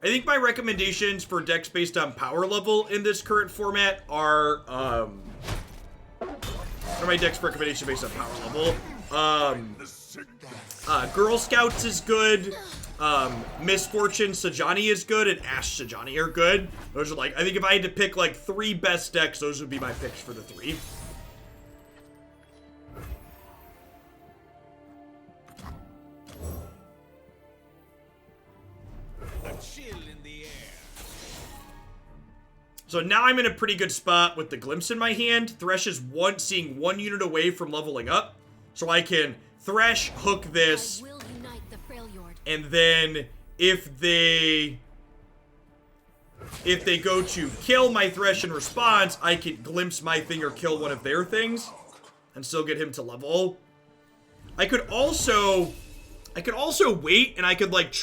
I think my recommendations for decks based on power level in this current format are, what are my decks recommendation based on power level? Girl Scouts is good, Misfortune Sajani is good, and Ashe Sajani are good. Those are like, I think if I had to pick like 3 best decks, those would be my picks for the 3. So now I'm in a pretty good spot with the Glimpse in my hand. Thresh is seeing 1 unit away from leveling up. So I can Thresh, hook this, and then if they go to kill my Thresh in response, I can Glimpse my thing or kill one of their things and still get him to level. I could also wait, and I could like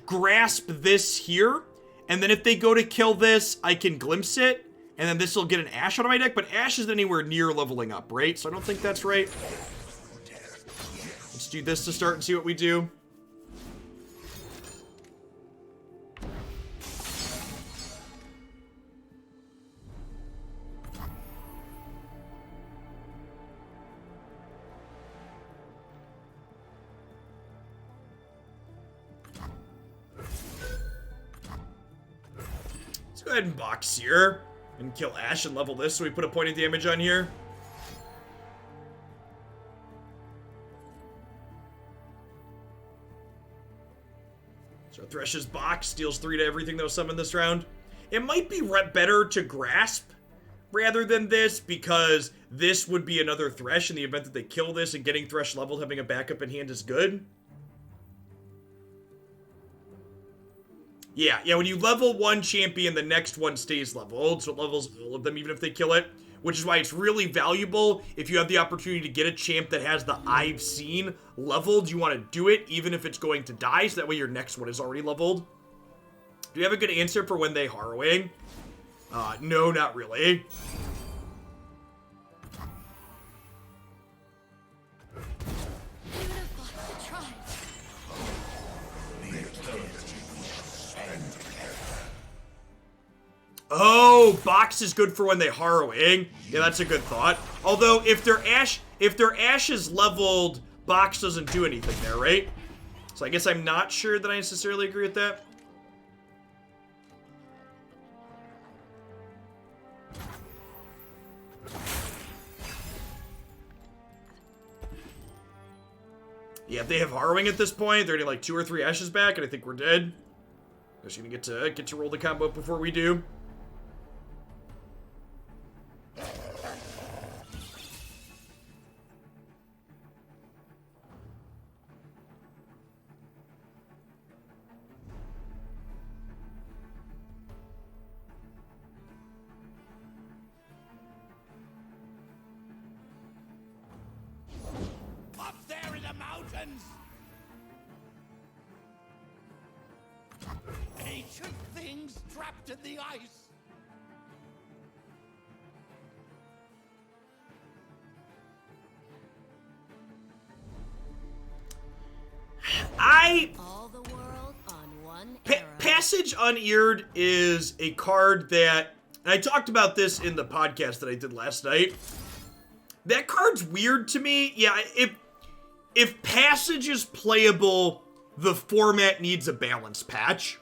grasp this here. And then if they go to kill this, I can Glimpse it, and then this will get an Ashe out of my deck, but Ashe isn't anywhere near leveling up, right? So I don't think that's right. Let's do this to start and see what we do. Go ahead and box here and kill Ashe and level this so we put a point of damage on here. So Thresh's box deals 3 to everything that was summoned this round. It might be better to grasp rather than this, because this would be another Thresh in the event that they kill this, and getting Thresh leveled, having a backup in hand is good. Yeah, when you level 1 champion, the next one stays leveled, so it levels all of them even if they kill it, which is why it's really valuable if you have the opportunity to get a champ that has the I've seen leveled. You want to do it even if it's going to die, so that way your next one is already leveled. Do you have a good answer for when they Harrowing? No, not really. Oh, box is good for when they Harrowing. Yeah, that's a good thought. Although if their Ashe is leveled, box doesn't do anything there, right? So I guess I'm not sure that I necessarily agree with that. Yeah, if they have Harrowing at this point, they're getting like 2 or 3 Ashes back, and I think we're dead. They're just gonna get to roll the combo before we do. Up there in the mountains! Ancient things trapped in the ice! All the world on one arrow. Passage Uneared is a card that, and I talked about this in the podcast that I did last night. That card's weird to me. Yeah, if Passage is playable, the format needs a balance patch.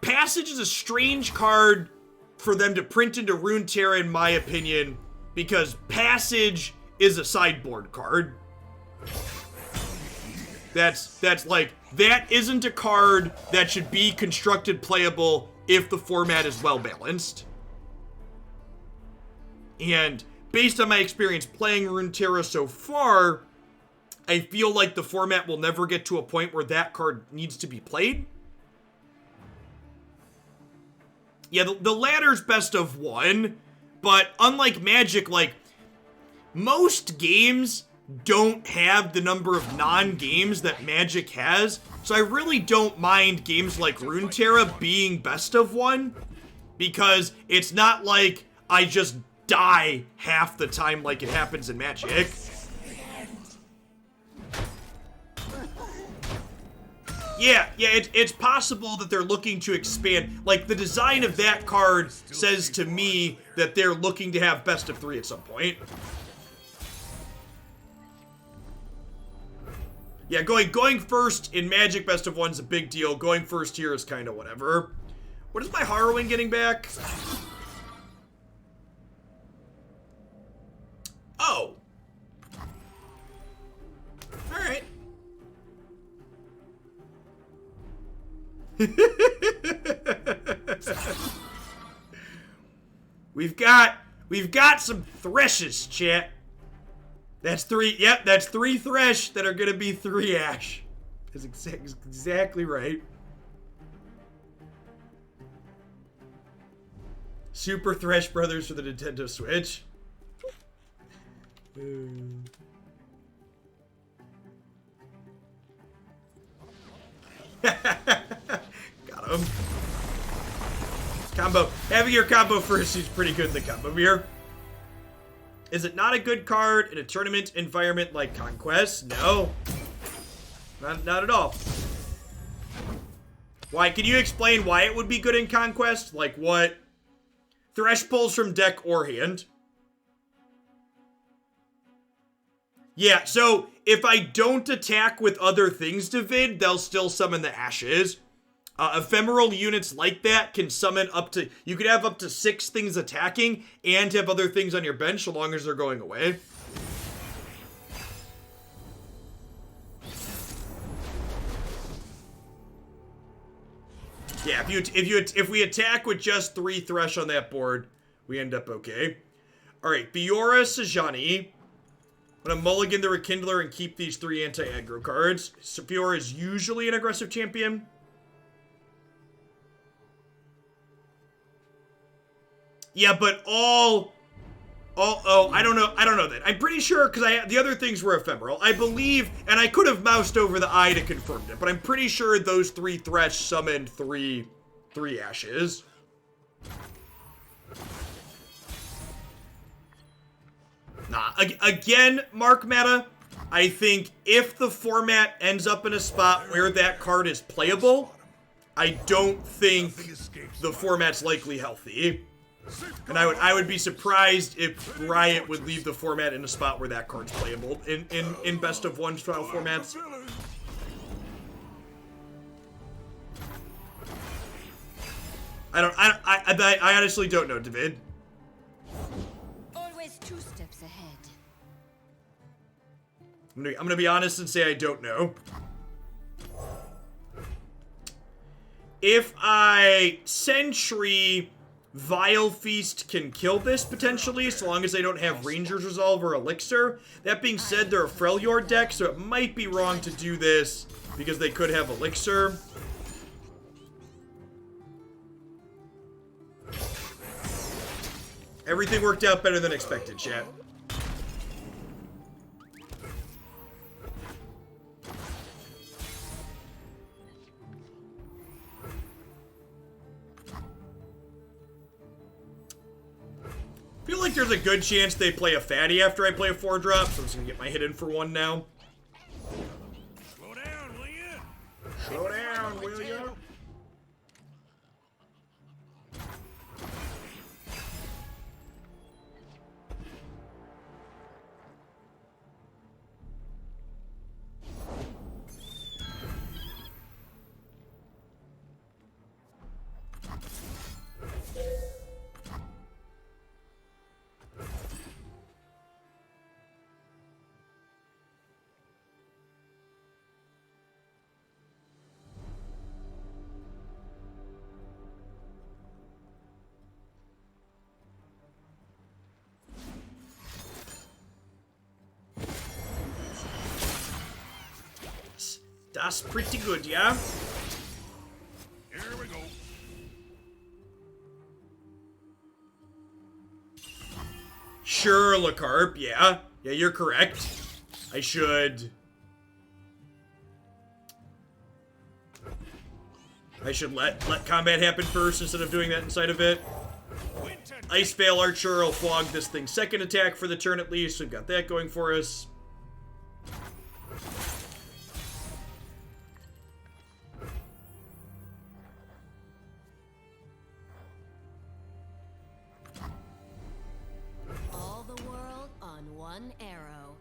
Passage is a strange card for them to print into Runeterra, in my opinion, because Passage is a sideboard card. That's like, that isn't a card that should be constructed playable if the format is well balanced. And based on my experience playing Runeterra so far, I feel like the format will never get to a point where that card needs to be played. Yeah, the ladder's best of 1, but unlike Magic, like, most games don't have the number of non-games that Magic has. So I really don't mind games like Runeterra being best of one, because it's not like I just die half the time like it happens in Magic. Yeah, it's possible that they're looking to expand. Like, the design of that card says to me that they're looking to have best of 3 at some point. Yeah, going first in Magic best of 1's a big deal. Going first here is kind of whatever. What is my Harrowing getting back? Oh. Alright. We've got some threshes, chat. That's 3. Yep, that's 3 thresh that are gonna be 3 Ashe. That's exactly right. Super Thresh Brothers for the Nintendo Switch. Got him. Combo. Having your combo first is pretty good in the combo here. Is it not a good card in a tournament environment like Conquest? No. Not at all. Why? Can you explain why it would be good in Conquest? Like what? Thresh pulls from deck or hand. Yeah, so if I don't attack with other things, David, they'll still summon the Ashes. Ephemeral units like that can summon up to... You could have up to 6 things attacking and have other things on your bench so long as they're going away. Yeah, if we attack with just 3 Thresh on that board, we end up okay. Alright, Biora Sajani. I'm gonna mulligan the Rekindler and keep these 3 anti-aggro cards. Biora is usually an aggressive champion. Yeah, but oh, I don't know that. I'm pretty sure, because the other things were ephemeral. I believe, and I could have moused over the eye to confirm it, but I'm pretty sure those 3 Thresh summoned 3 Ashes. Nah, again, Mark Meta, I think if the format ends up in a spot where that card is playable, I don't think the format's likely healthy. And I would be surprised if Riot would leave the format in a spot where that card's playable in best of 1 style formats. I honestly don't know, David. Always 2 steps ahead. I'm gonna be honest and say I don't know. If I Sentry, Vile Feast can kill this potentially, so long as they don't have Ranger's Resolve or Elixir. That being said, they're a Freljord deck, so it might be wrong to do this because they could have Elixir. Everything worked out better than expected, chat. I feel like there's a good chance they play a fatty after I play a 4-drop, so I'm just gonna get my hit in for 1 now. Slow down, will you? Slow down, will you? That's pretty good, yeah? Here we go. Sure, LaCarp, yeah. Yeah, you're correct. I should... I should let combat happen first instead of doing that inside of it. Ice Veil Archer will flog this thing's second attack for the turn at least. We've got that going for us. All the world on one arrow.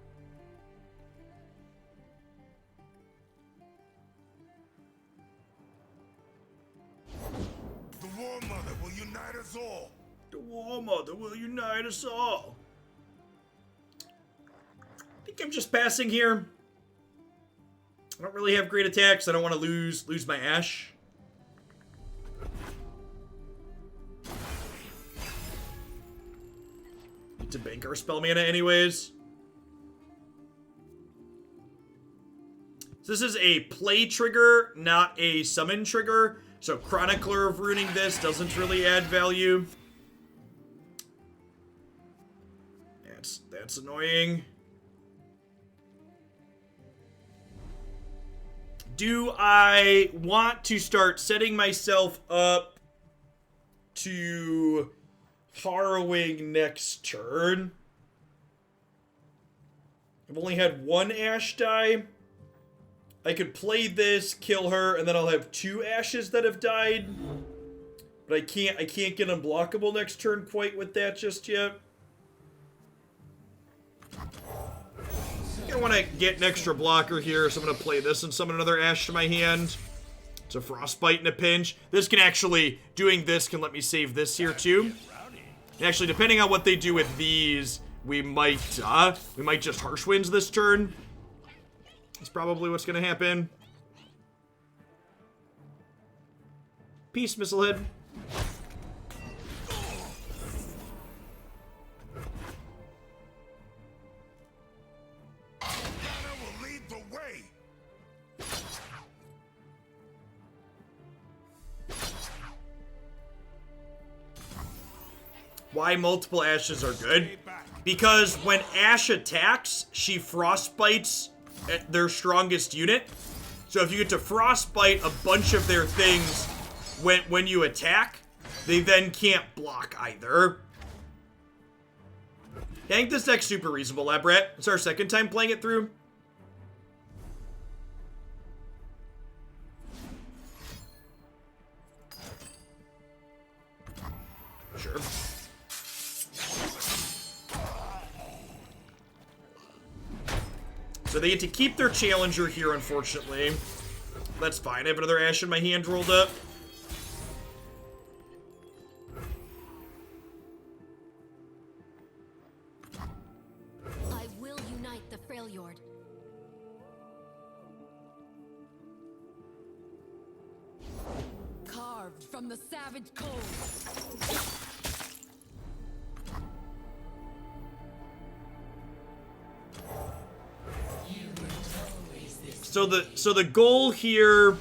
The War Mother will unite us all. The War Mother will unite us all. I think I'm just passing here. I don't really have great attacks. I don't want to lose my Ashe. Need to bank our spell mana anyways. So this is a play trigger, not a summon trigger. So Chronicler of Ruining this doesn't really add value. That's annoying. Do I want to start setting myself up to Harrowing next turn? I've only had one Ashe die. I could play this, kill her, and then I'll have 2 Ashes that have died. But I can't get unblockable next turn quite with that just yet. I want to get an extra blocker here, so I'm going to play this and summon another Ashe to my hand. It's a Frostbite in a pinch. This can actually, doing this can let me save this here too. And actually, depending on what they do with these, we might just Harsh Winds this turn. That's probably what's going to happen. Peace, Missilehead. Why multiple Ashes are good? Because when Ashe attacks, she Frostbites at their strongest unit. So if you get to Frostbite a bunch of their things when you attack, they then can't block either. I think this deck's super reasonable, Labrat. It's our second time playing it through. Sure. So they get to keep their challenger here, unfortunately. That's fine. I have another Ashe in my hand rolled up. I will unite the Freljord. Carved from the savage cold. So the goal here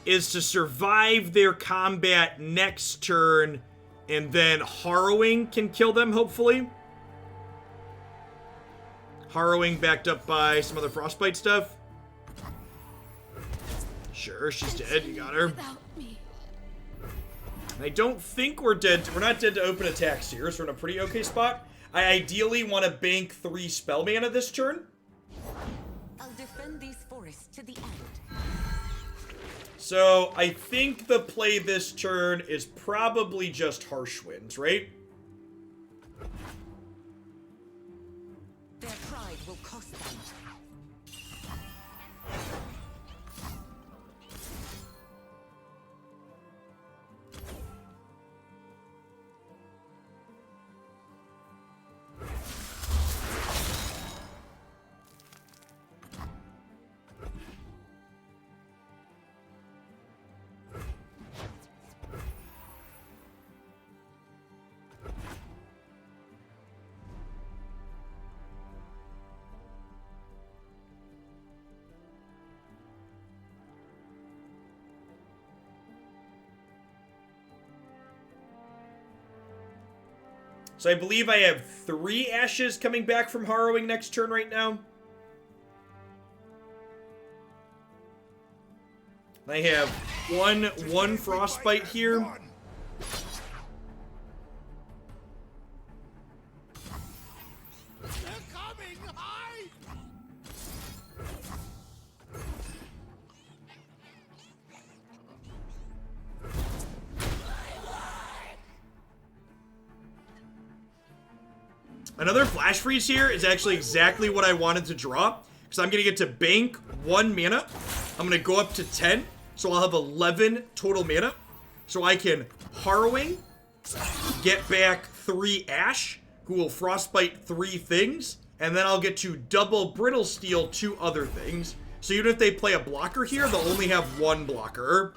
is to survive their combat next turn, and then Harrowing can kill them, hopefully. Harrowing backed up by some other Frostbite stuff. Sure, she's dead. You got her. Without me. And I don't think we're dead. We're not dead to open attacks here, so we're in a pretty okay spot. I ideally want to bank 3 spell mana this turn. I'll defend these forests to the end. So I think the play this turn is probably just Harsh Winds, right? Their pride will cost them. So I believe I have 3 Ashes coming back from Harrowing next turn right now. I have one frostbite here. They're coming! Hide! Another flash freeze here is actually exactly what I wanted to draw, because I'm going to get to bank 1 mana. I'm going to go up to 10, so I'll have 11 total mana. So I can Harrowing, get back 3 Ashe, who will frostbite 3 things, and then I'll get to double brittle steel 2 other things. So even if they play a blocker here, they'll only have 1 blocker.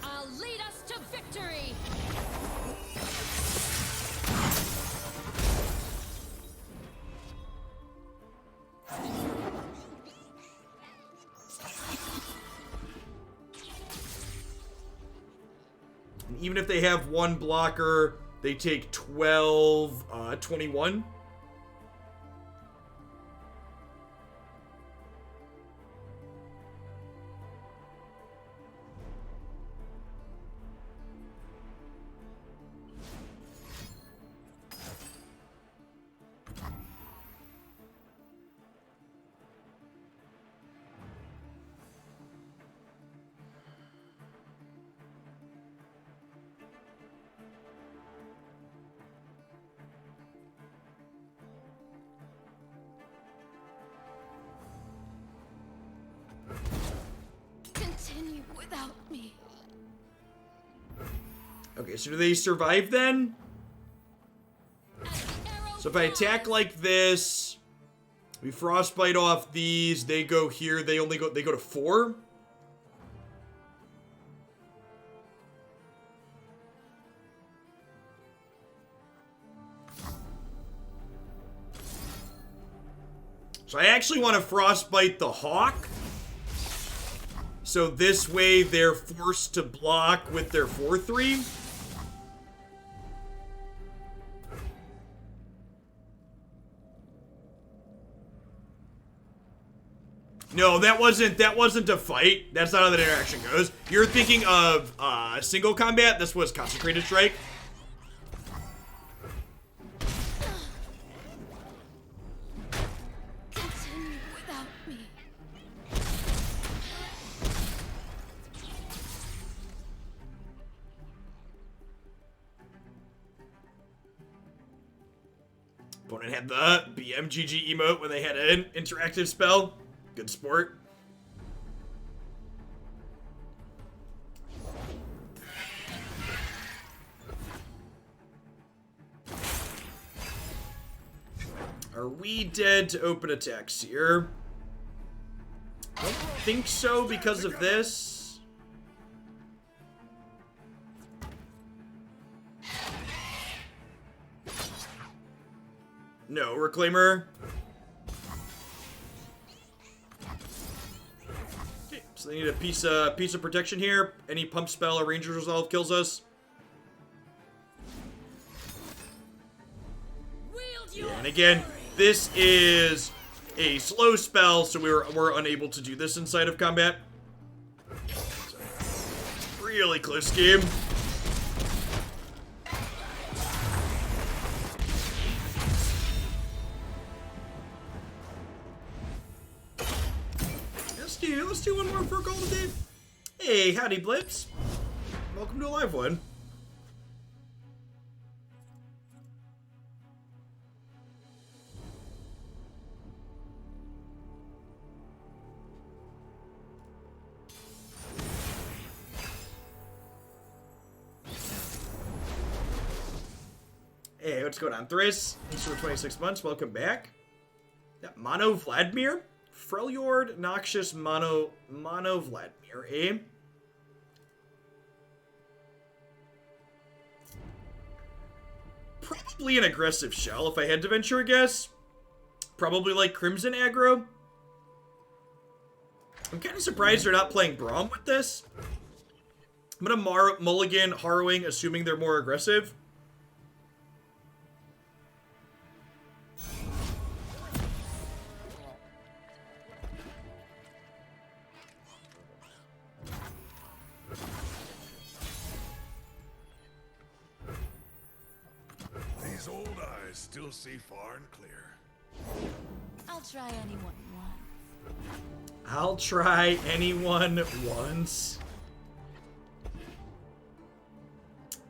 I'll lead us to victory. And even if they have 1 blocker, they take 12, 21. Continue without me. Okay, so do they survive then? As the arrow So if I attack like this, we frostbite off these, they go here, they go to 4. So I actually want to frostbite the hawk. So this way they're forced to block with their 4/3. No, that wasn't a fight. That's not how that interaction goes. You're thinking of single combat. This was concentrated strike. Continue without me. Opponent had the BMGG emote when they had an interactive spell. Good sport. Are we dead to open attacks here? I don't think so because of this. No, Reclaimer. Okay, so they need a piece of protection here. Any pump spell or Ranger's Resolve kills us. wield Yeah, your and again, this is a slow spell, so we're unable to do this inside of combat. Really close game. Let's do one more for a call today. Hey, howdy Blips. Welcome to a live one. Hey, what's going on, Thriss? Thanks for 26 months. Welcome back. That Mono Vladimir? Freljord, Noxious, Mono Vladimir, eh? Probably an aggressive shell, if I had to venture a guess. Probably like Crimson aggro. I'm kind of surprised they're not playing Braum with this. I'm gonna mulligan Harrowing, assuming they're more aggressive. still see far and clear. I'll try anyone once. I'll try anyone once.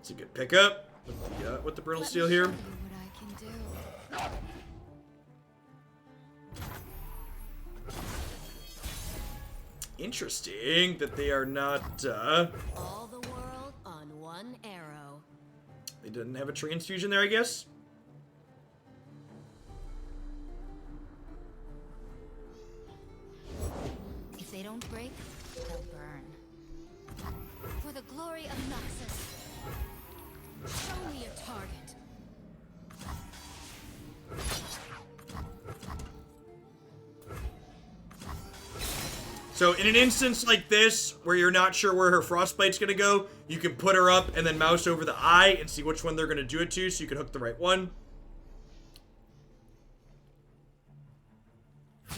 It's a good pickup with the brittle steel here. Show you what I can do. Interesting that they are not, All the world on one arrow. they didn't have a transfusion there, I guess. If they don't break, they'll burn. For the glory of Noxus. Show me a target. So in an instance like this, where you're not sure where her frostbite's gonna go, you can put her up and then mouse over the eye and see which one they're gonna do it to, so you can hook the right one.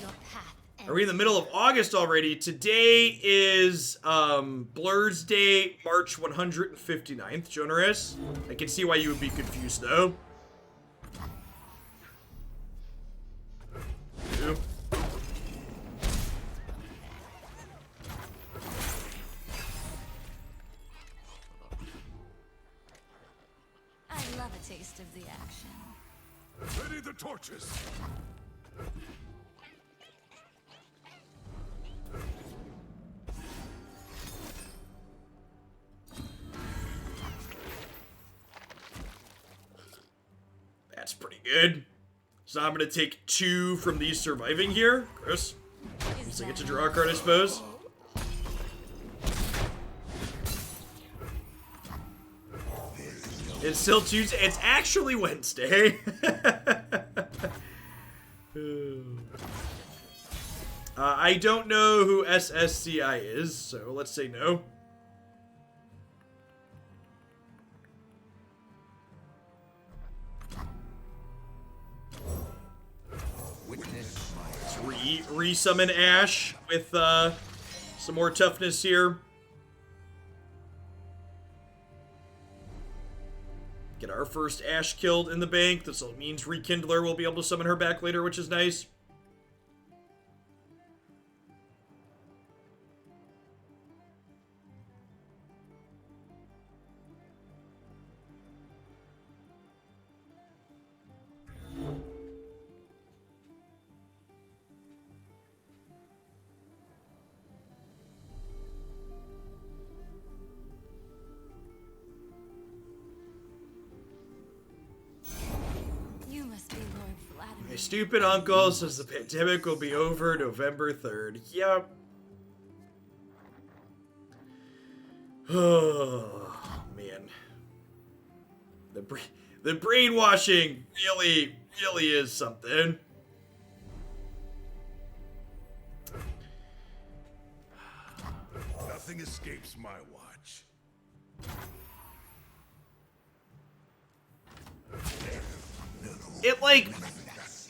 Your path Are we in the middle of August already? Today is Blur's Day, March 159th, Jonaris. I can see why you would be confused though. Two. I love a taste of the action. Ready the torches. That's pretty good. So I'm gonna take 2 from these surviving here. Chris, I get to draw a card, I suppose. It's still Tuesday. It's actually Wednesday. I don't know who SSCI is, so let's say no. Let's re-summon Ashe with some more toughness here. Get our first Ashe killed in the bank. This means Rekindler will be able to summon her back later, which is nice. You must be Lord Vladimir. My stupid uncle says the pandemic will be over November 3rd. Yep. Oh, man. The brainwashing really is something. Nothing escapes my watch. It like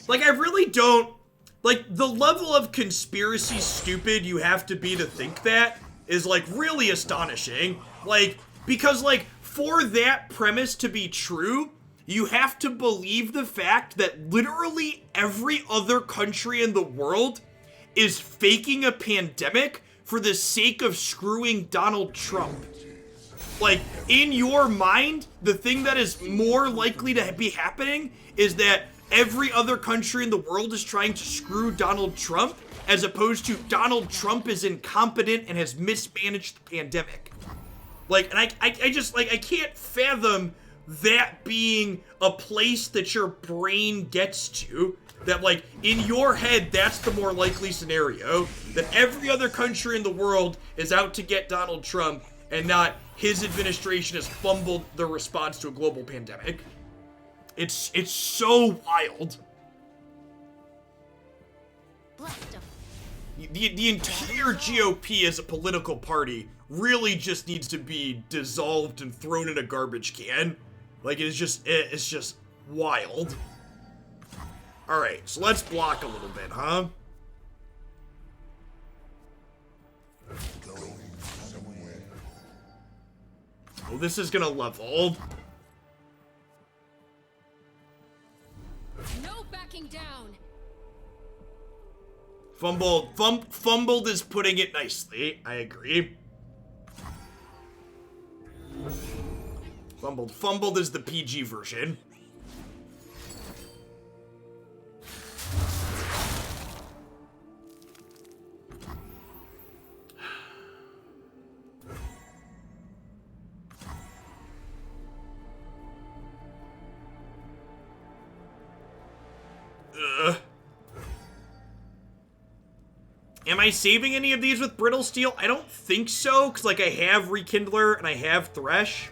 I really don't like the level of conspiracy stupid you have to be to think that is like really astonishing. Like, because like for that premise to be true, you have to believe the fact that literally every other country in the world is faking a pandemic for the sake of screwing Donald Trump. Like, in your mind, the thing that is more likely to be happening is that every other country in the world is trying to screw Donald Trump, as opposed to Donald Trump is incompetent and has mismanaged the pandemic. Like, and I just, like, I can't fathom that being a place that your brain gets to. That, like, in your head, that's the more likely scenario. That every other country in the world is out to get Donald Trump, and not his administration has fumbled the response to a global pandemic. It's so wild. Blast 'em. The entire GOP as a political party really just needs to be dissolved and thrown in a garbage can. Like, it's just wild. Alright, so let's block a little bit, huh? Oh, this is gonna level. Fumbled is putting it nicely. I agree. Fumbled is the PG version. Am I saving any of these with Brittle Steel? I don't think so, because, like, I have Rekindler and I have Thresh.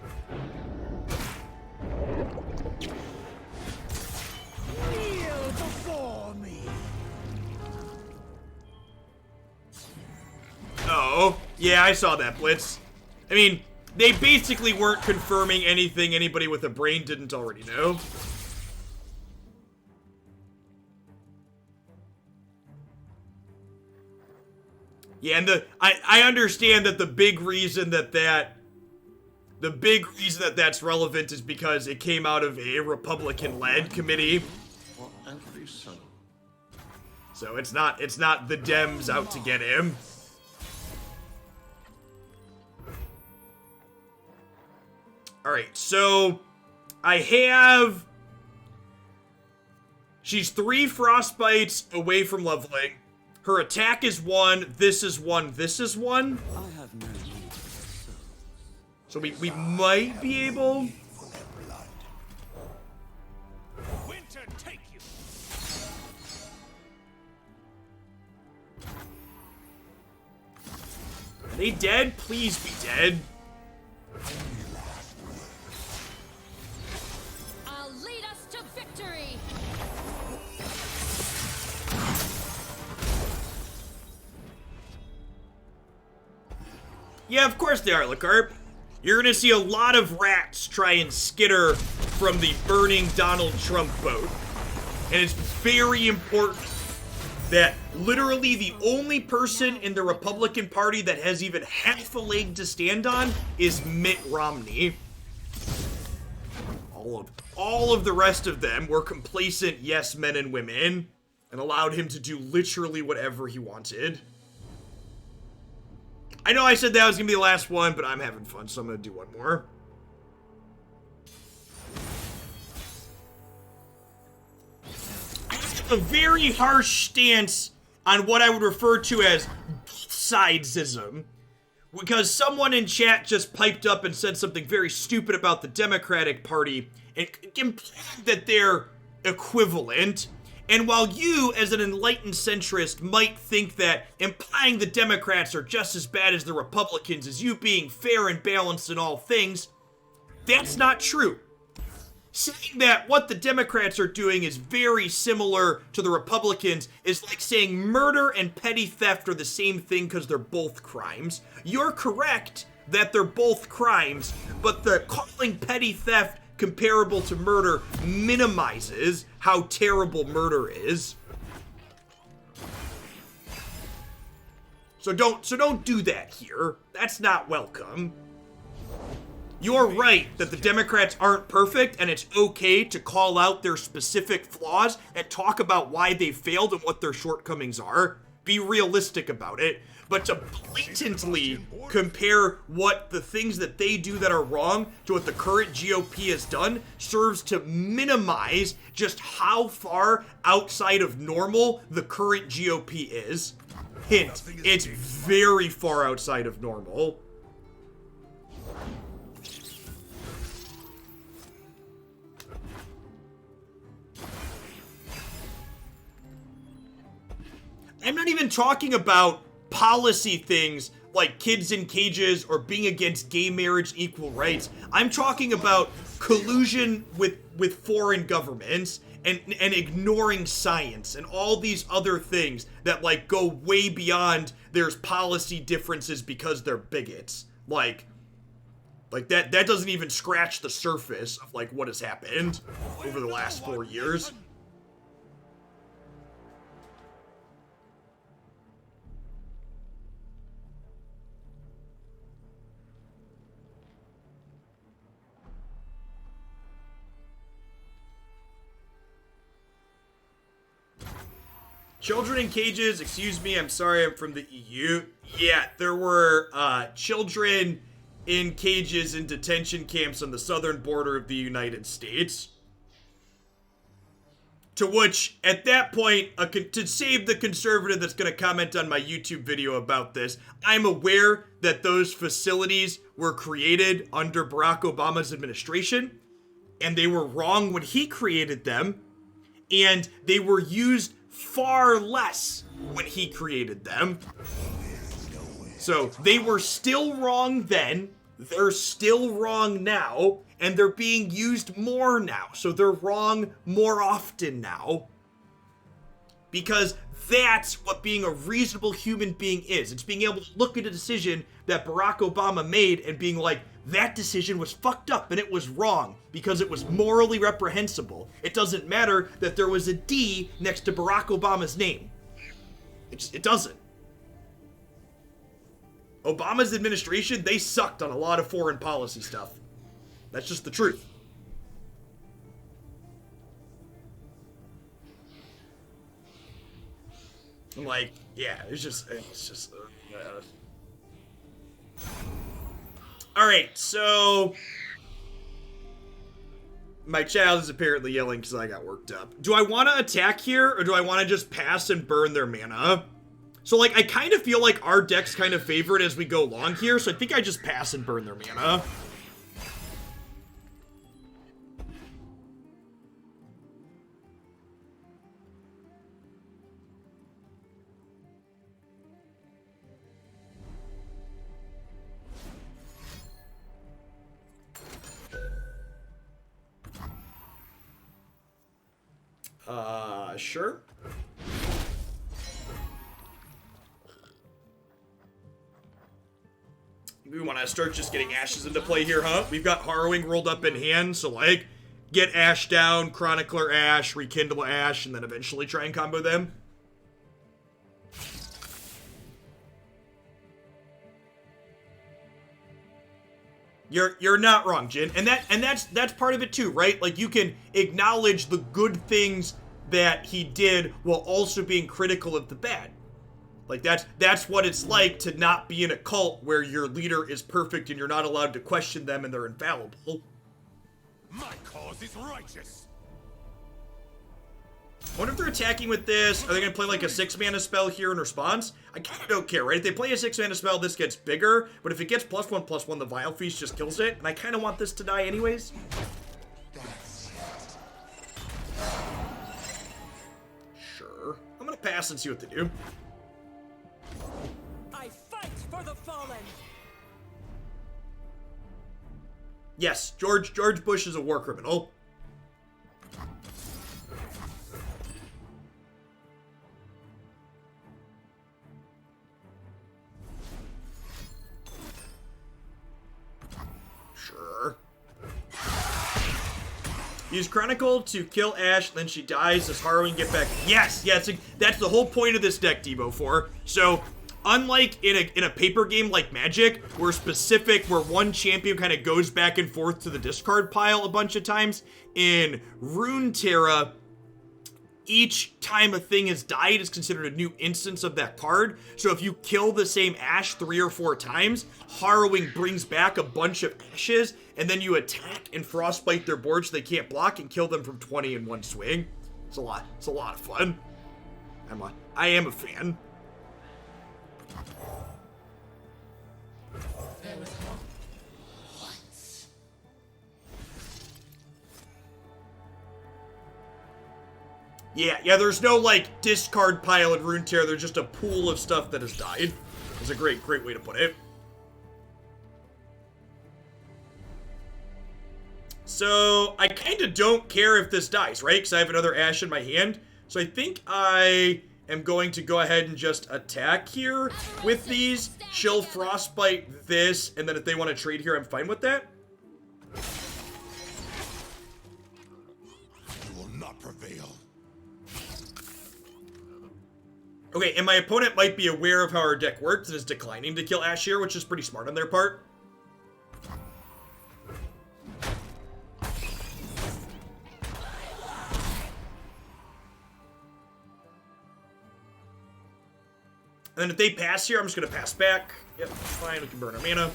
Kneel before me. Oh, yeah, I saw that, Blitz. I mean, they basically weren't confirming anything anybody with a brain didn't already know. Yeah, and I understand that the big reason that that's relevant is because it came out of a Republican-led committee. So it's not the Dems out to get him. All right, so I have. She's 3 frostbites away from leveling. Her attack is 1, this is 1, this is 1. I have no need for So we might be able. Winter take you. Are they dead? Please be dead. I'll lead us to victory. Yeah, of course they are, Lacarp. You're gonna see a lot of rats try and skitter from the burning Donald Trump boat. And it's very important that literally the only person in the Republican Party that has even half a leg to stand on is Mitt Romney. All of the rest of them were complacent yes men and women and allowed him to do literally whatever he wanted. I know I said that was gonna be the last one, but I'm having fun, so I'm gonna do one more. I have a very harsh stance on what I would refer to as sidesism, because someone in chat just piped up and said something very stupid about the Democratic Party and implied that they're equivalent. And while you, as an enlightened centrist, might think that implying the Democrats are just as bad as the Republicans is you being fair and balanced in all things, that's not true. Saying that what the Democrats are doing is very similar to the Republicans is like saying murder and petty theft are the same thing because they're both crimes. You're correct that they're both crimes, but the calling petty theft comparable to murder minimizes how terrible murder is. So don't do that here. That's not welcome. You're right that the Democrats aren't perfect, and it's okay to call out their specific flaws and talk about why they failed and what their shortcomings are. Be realistic about it. But to blatantly compare what the things that they do that are wrong to what the current GOP has done serves to minimize just how far outside of normal the current GOP is. Hint, it's very far outside of normal. I'm not even talking about policy things like kids in cages or being against gay marriage, equal rights. I'm talking about collusion with foreign governments and ignoring science and all these other things that like go way beyond there's policy differences because they're bigots. Like that doesn't even scratch the surface of like what has happened over the last 4 years. Children in cages, excuse me, I'm sorry, I'm from the EU. Yeah, there were children in cages in detention camps on the southern border of the United States. To which, at that point, to save the conservative that's going to comment on my YouTube video about this, I'm aware that those facilities were created under Barack Obama's administration, and they were wrong when he created them, and they were used far less when he created them. So they were still wrong then, they're still wrong now, and they're being used more now. So they're wrong more often now. Because that's what being a reasonable human being is. It's being able to look at a decision that Barack Obama made and being like, that decision was fucked up and it was wrong because it was morally reprehensible. It doesn't matter that there was a D next to Barack Obama's name. It doesn't. Obama's administration, they sucked on a lot of foreign policy stuff. That's just the truth. I'm like, yeah, it's just. Alright, so my child is apparently yelling because I got worked up. Do I want to attack here, or do I want to just pass and burn their mana? So, like, I kind of feel like our deck's kind of favored as we go along here, so I think I just pass and burn their mana. Sure. We want to start just getting Ashes into play here, huh? We've got Harrowing rolled up in hand, so like, get Ashe down, Chronicler Ashe, Rekindle Ashe, and then eventually try and combo them. You're not wrong, Jin, and that's part of it too, right? Like, you can acknowledge the good things that he did while also being critical of the bad. Like, that's what it's like to not be in a cult where your leader is perfect and you're not allowed to question them and they're infallible. My cause is righteous. I wonder if they're attacking with this. Are they going to play like a 6-mana spell here in response? I kind of don't care, right? If they play a 6-mana spell, this gets bigger. But if it gets +1/+1, the Vile Feast just kills it. And I kind of want this to die anyways. Sure. I'm going to pass and see what they do. I fight for the fallen. Yes, George Bush is a war criminal. Sure. Use Chronicle to kill Ashe, then she dies. Does Harrowing get back? Yes, that's the whole point of this deck, Debo 4. So, unlike in a paper game like Magic, where one champion kind of goes back and forth to the discard pile a bunch of times, in Runeterra, each time a thing has died is considered a new instance of that card. So if you kill the same Ashe 3 or 4 times, Harrowing brings back a bunch of Ashes, and then you attack and frostbite their board so they can't block and kill them from 20 in one swing. It's a lot of fun. I am a fan. Yeah, there's no, like, discard pile in Runeterra. There's just a pool of stuff that has died. It's a great way to put it. So, I kind of don't care if this dies, right? Because I have another Ashe in my hand. So I think I am going to go ahead and just attack here with these. She'll frostbite this, and then if they want to trade here, I'm fine with that. You will not prevail. Okay, and my opponent might be aware of how our deck works and is declining to kill Ashe here, which is pretty smart on their part. And then if they pass here, I'm just going to pass back. Yep, fine. We can burn our mana.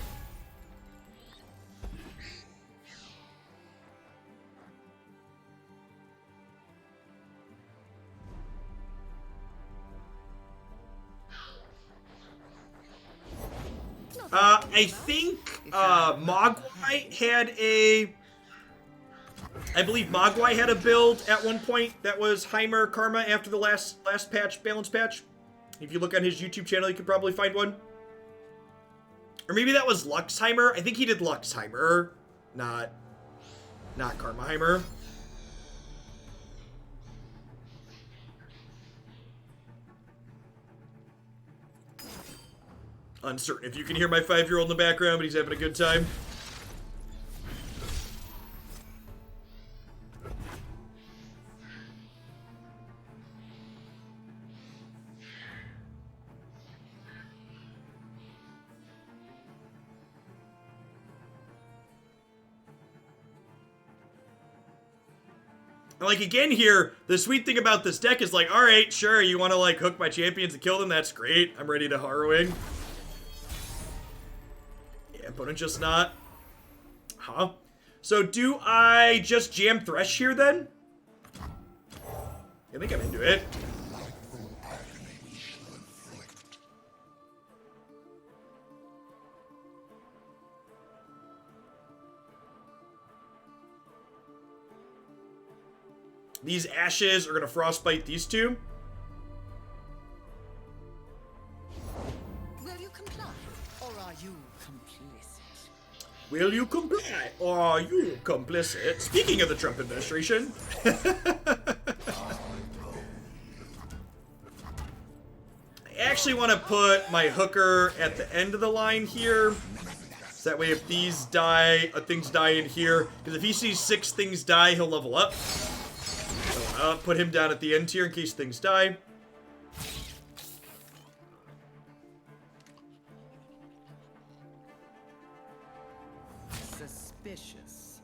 I think Mogwai had a... I believe Mogwai had a build at one point that was Heimer Karma after the last patch, balance patch. If you look on his YouTube channel, you could probably find one. Or maybe that was Luxheimer. I think he did Luxheimer, not Karmaheimer. Uncertain if you can hear my 5-year-old in the background, but he's having a good time. Like, again here, the sweet thing about this deck is like, alright, sure, you want to, like, hook my champions and kill them, that's great. I'm ready to Harrowing. Yeah, opponent just not. Huh? So do I just jam Thresh here, then? I think I'm into it. These Ashes are going to Frostbite these two. Will you comply, or are you complicit? Will you comply, or are you complicit? Speaking of the Trump administration. I actually want to put my hooker at the end of the line here. So that way if these die, things die in here. Because if he sees 6 things die, he'll level up. Put him down at the end here in case things die. Suspicious.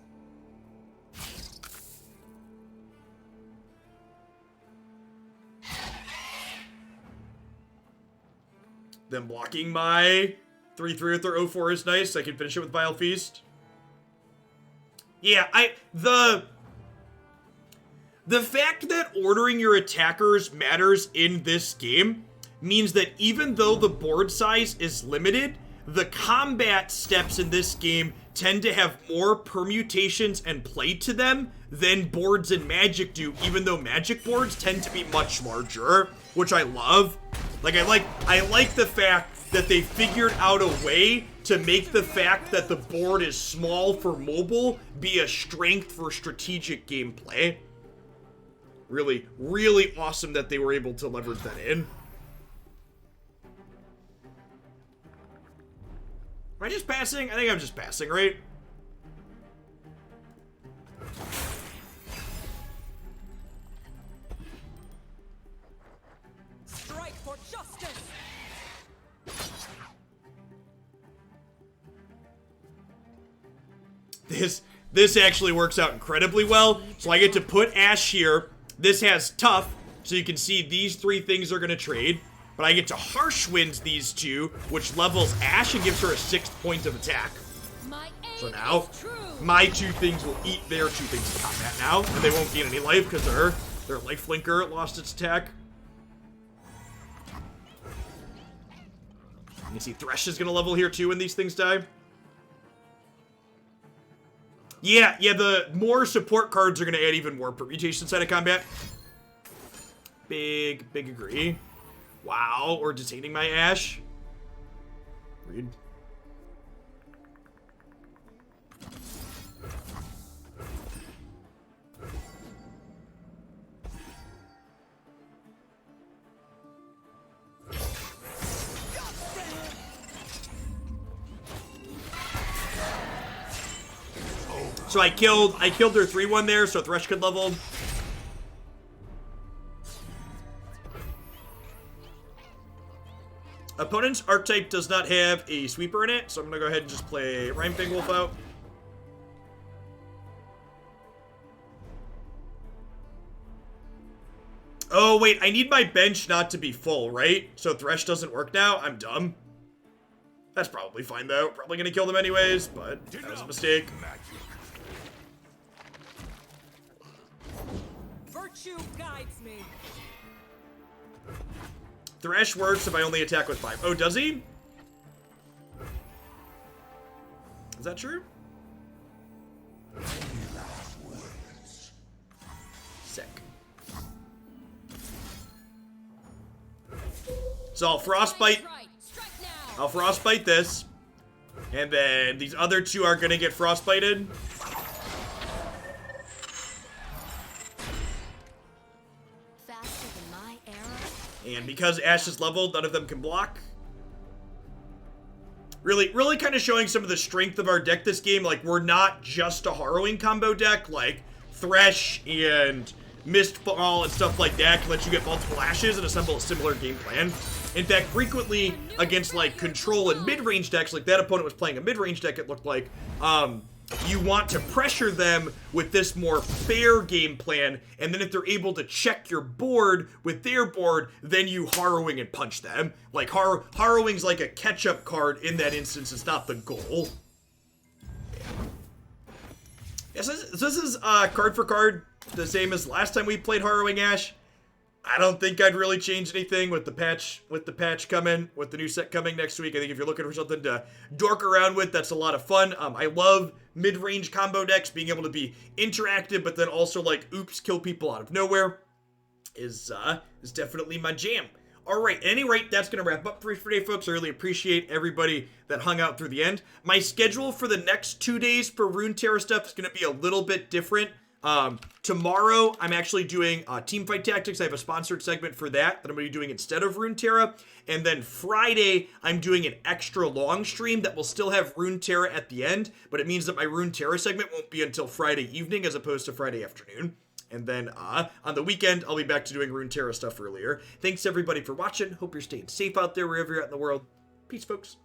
Then blocking my 3/3 with their 0/4 is nice. I can finish it with Vile Feast. Yeah, the fact that ordering your attackers matters in this game means that even though the board size is limited, the combat steps in this game tend to have more permutations and play to them than boards in Magic do, even though Magic boards tend to be much larger, which I love. Like, I like the fact that they figured out a way to make the fact that the board is small for mobile be a strength for strategic gameplay. Really, really awesome that they were able to leverage that in. Am I just passing? I think I'm just passing, right? Strike for justice! This actually works out incredibly well. So I get to put Ashe here. This has Tough, so you can see these 3 things are going to trade. But I get to Harsh Winds these 2, which levels Ashe and gives her a 6th point of attack. So now, my 2 things will eat their 2 things in combat now. And they won't gain any life because their life flinker lost its attack. You see Thresh is going to level here too when these things die. Yeah, the more support cards are going to add even more permutation side of combat. Big agree. Wow, or detaining my Ashe. Read. So I killed their 3/1 there, so Thresh could level. Opponent's archetype does not have a sweeper in it, so I'm gonna go ahead and just play Rhyme Wolf out. Oh, wait, I need my bench not to be full, right? So Thresh doesn't work now? I'm dumb. That's probably fine, though. Probably gonna kill them anyways, but that was a mistake. Virtue guides me. Thresh works if I only attack with 5. Oh, does he? Is that true? Sick. So I'll frostbite. I'll frostbite this. And then these other two are gonna get frostbited. Faster than my arrow. And because Ashe is leveled, none of them can block. Really kind of showing some of the strength of our deck this game. Like, we're not just a Harrowing combo deck. Like, Thresh and Mistfall and stuff like that can let you get multiple Ashes and assemble a similar game plan. In fact, frequently against, like, control and mid-range decks, like that opponent was playing a mid-range deck, it looked like, you want to pressure them with this more fair game plan, and then if they're able to check your board with their board, then you Harrowing and punch them. Like, Harrowing's like a catch-up card in that instance. It's not the goal. Yes, this is card for card the same as last time we played Harrowing Ashe. I don't think I'd really change anything with the patch coming, with the new set coming next week. I think if you're looking for something to dork around with, that's a lot of fun. I love mid-range combo decks, being able to be interactive, but then also like, oops, kill people out of nowhere is definitely my jam. All right, at any rate, that's going to wrap up for today, folks. I really appreciate everybody that hung out through the end. My schedule for the next 2 days for Runeterra stuff is going to be a little bit different. Tomorrow, I'm actually doing Teamfight Tactics. I have a sponsored segment for that I'm going to be doing instead of Runeterra. And then Friday, I'm doing an extra long stream that will still have Runeterra at the end, but it means that my Runeterra segment won't be until Friday evening as opposed to Friday afternoon. And then on the weekend, I'll be back to doing Runeterra stuff earlier. Thanks everybody for watching. Hope you're staying safe out there wherever you're at in the world. Peace, folks.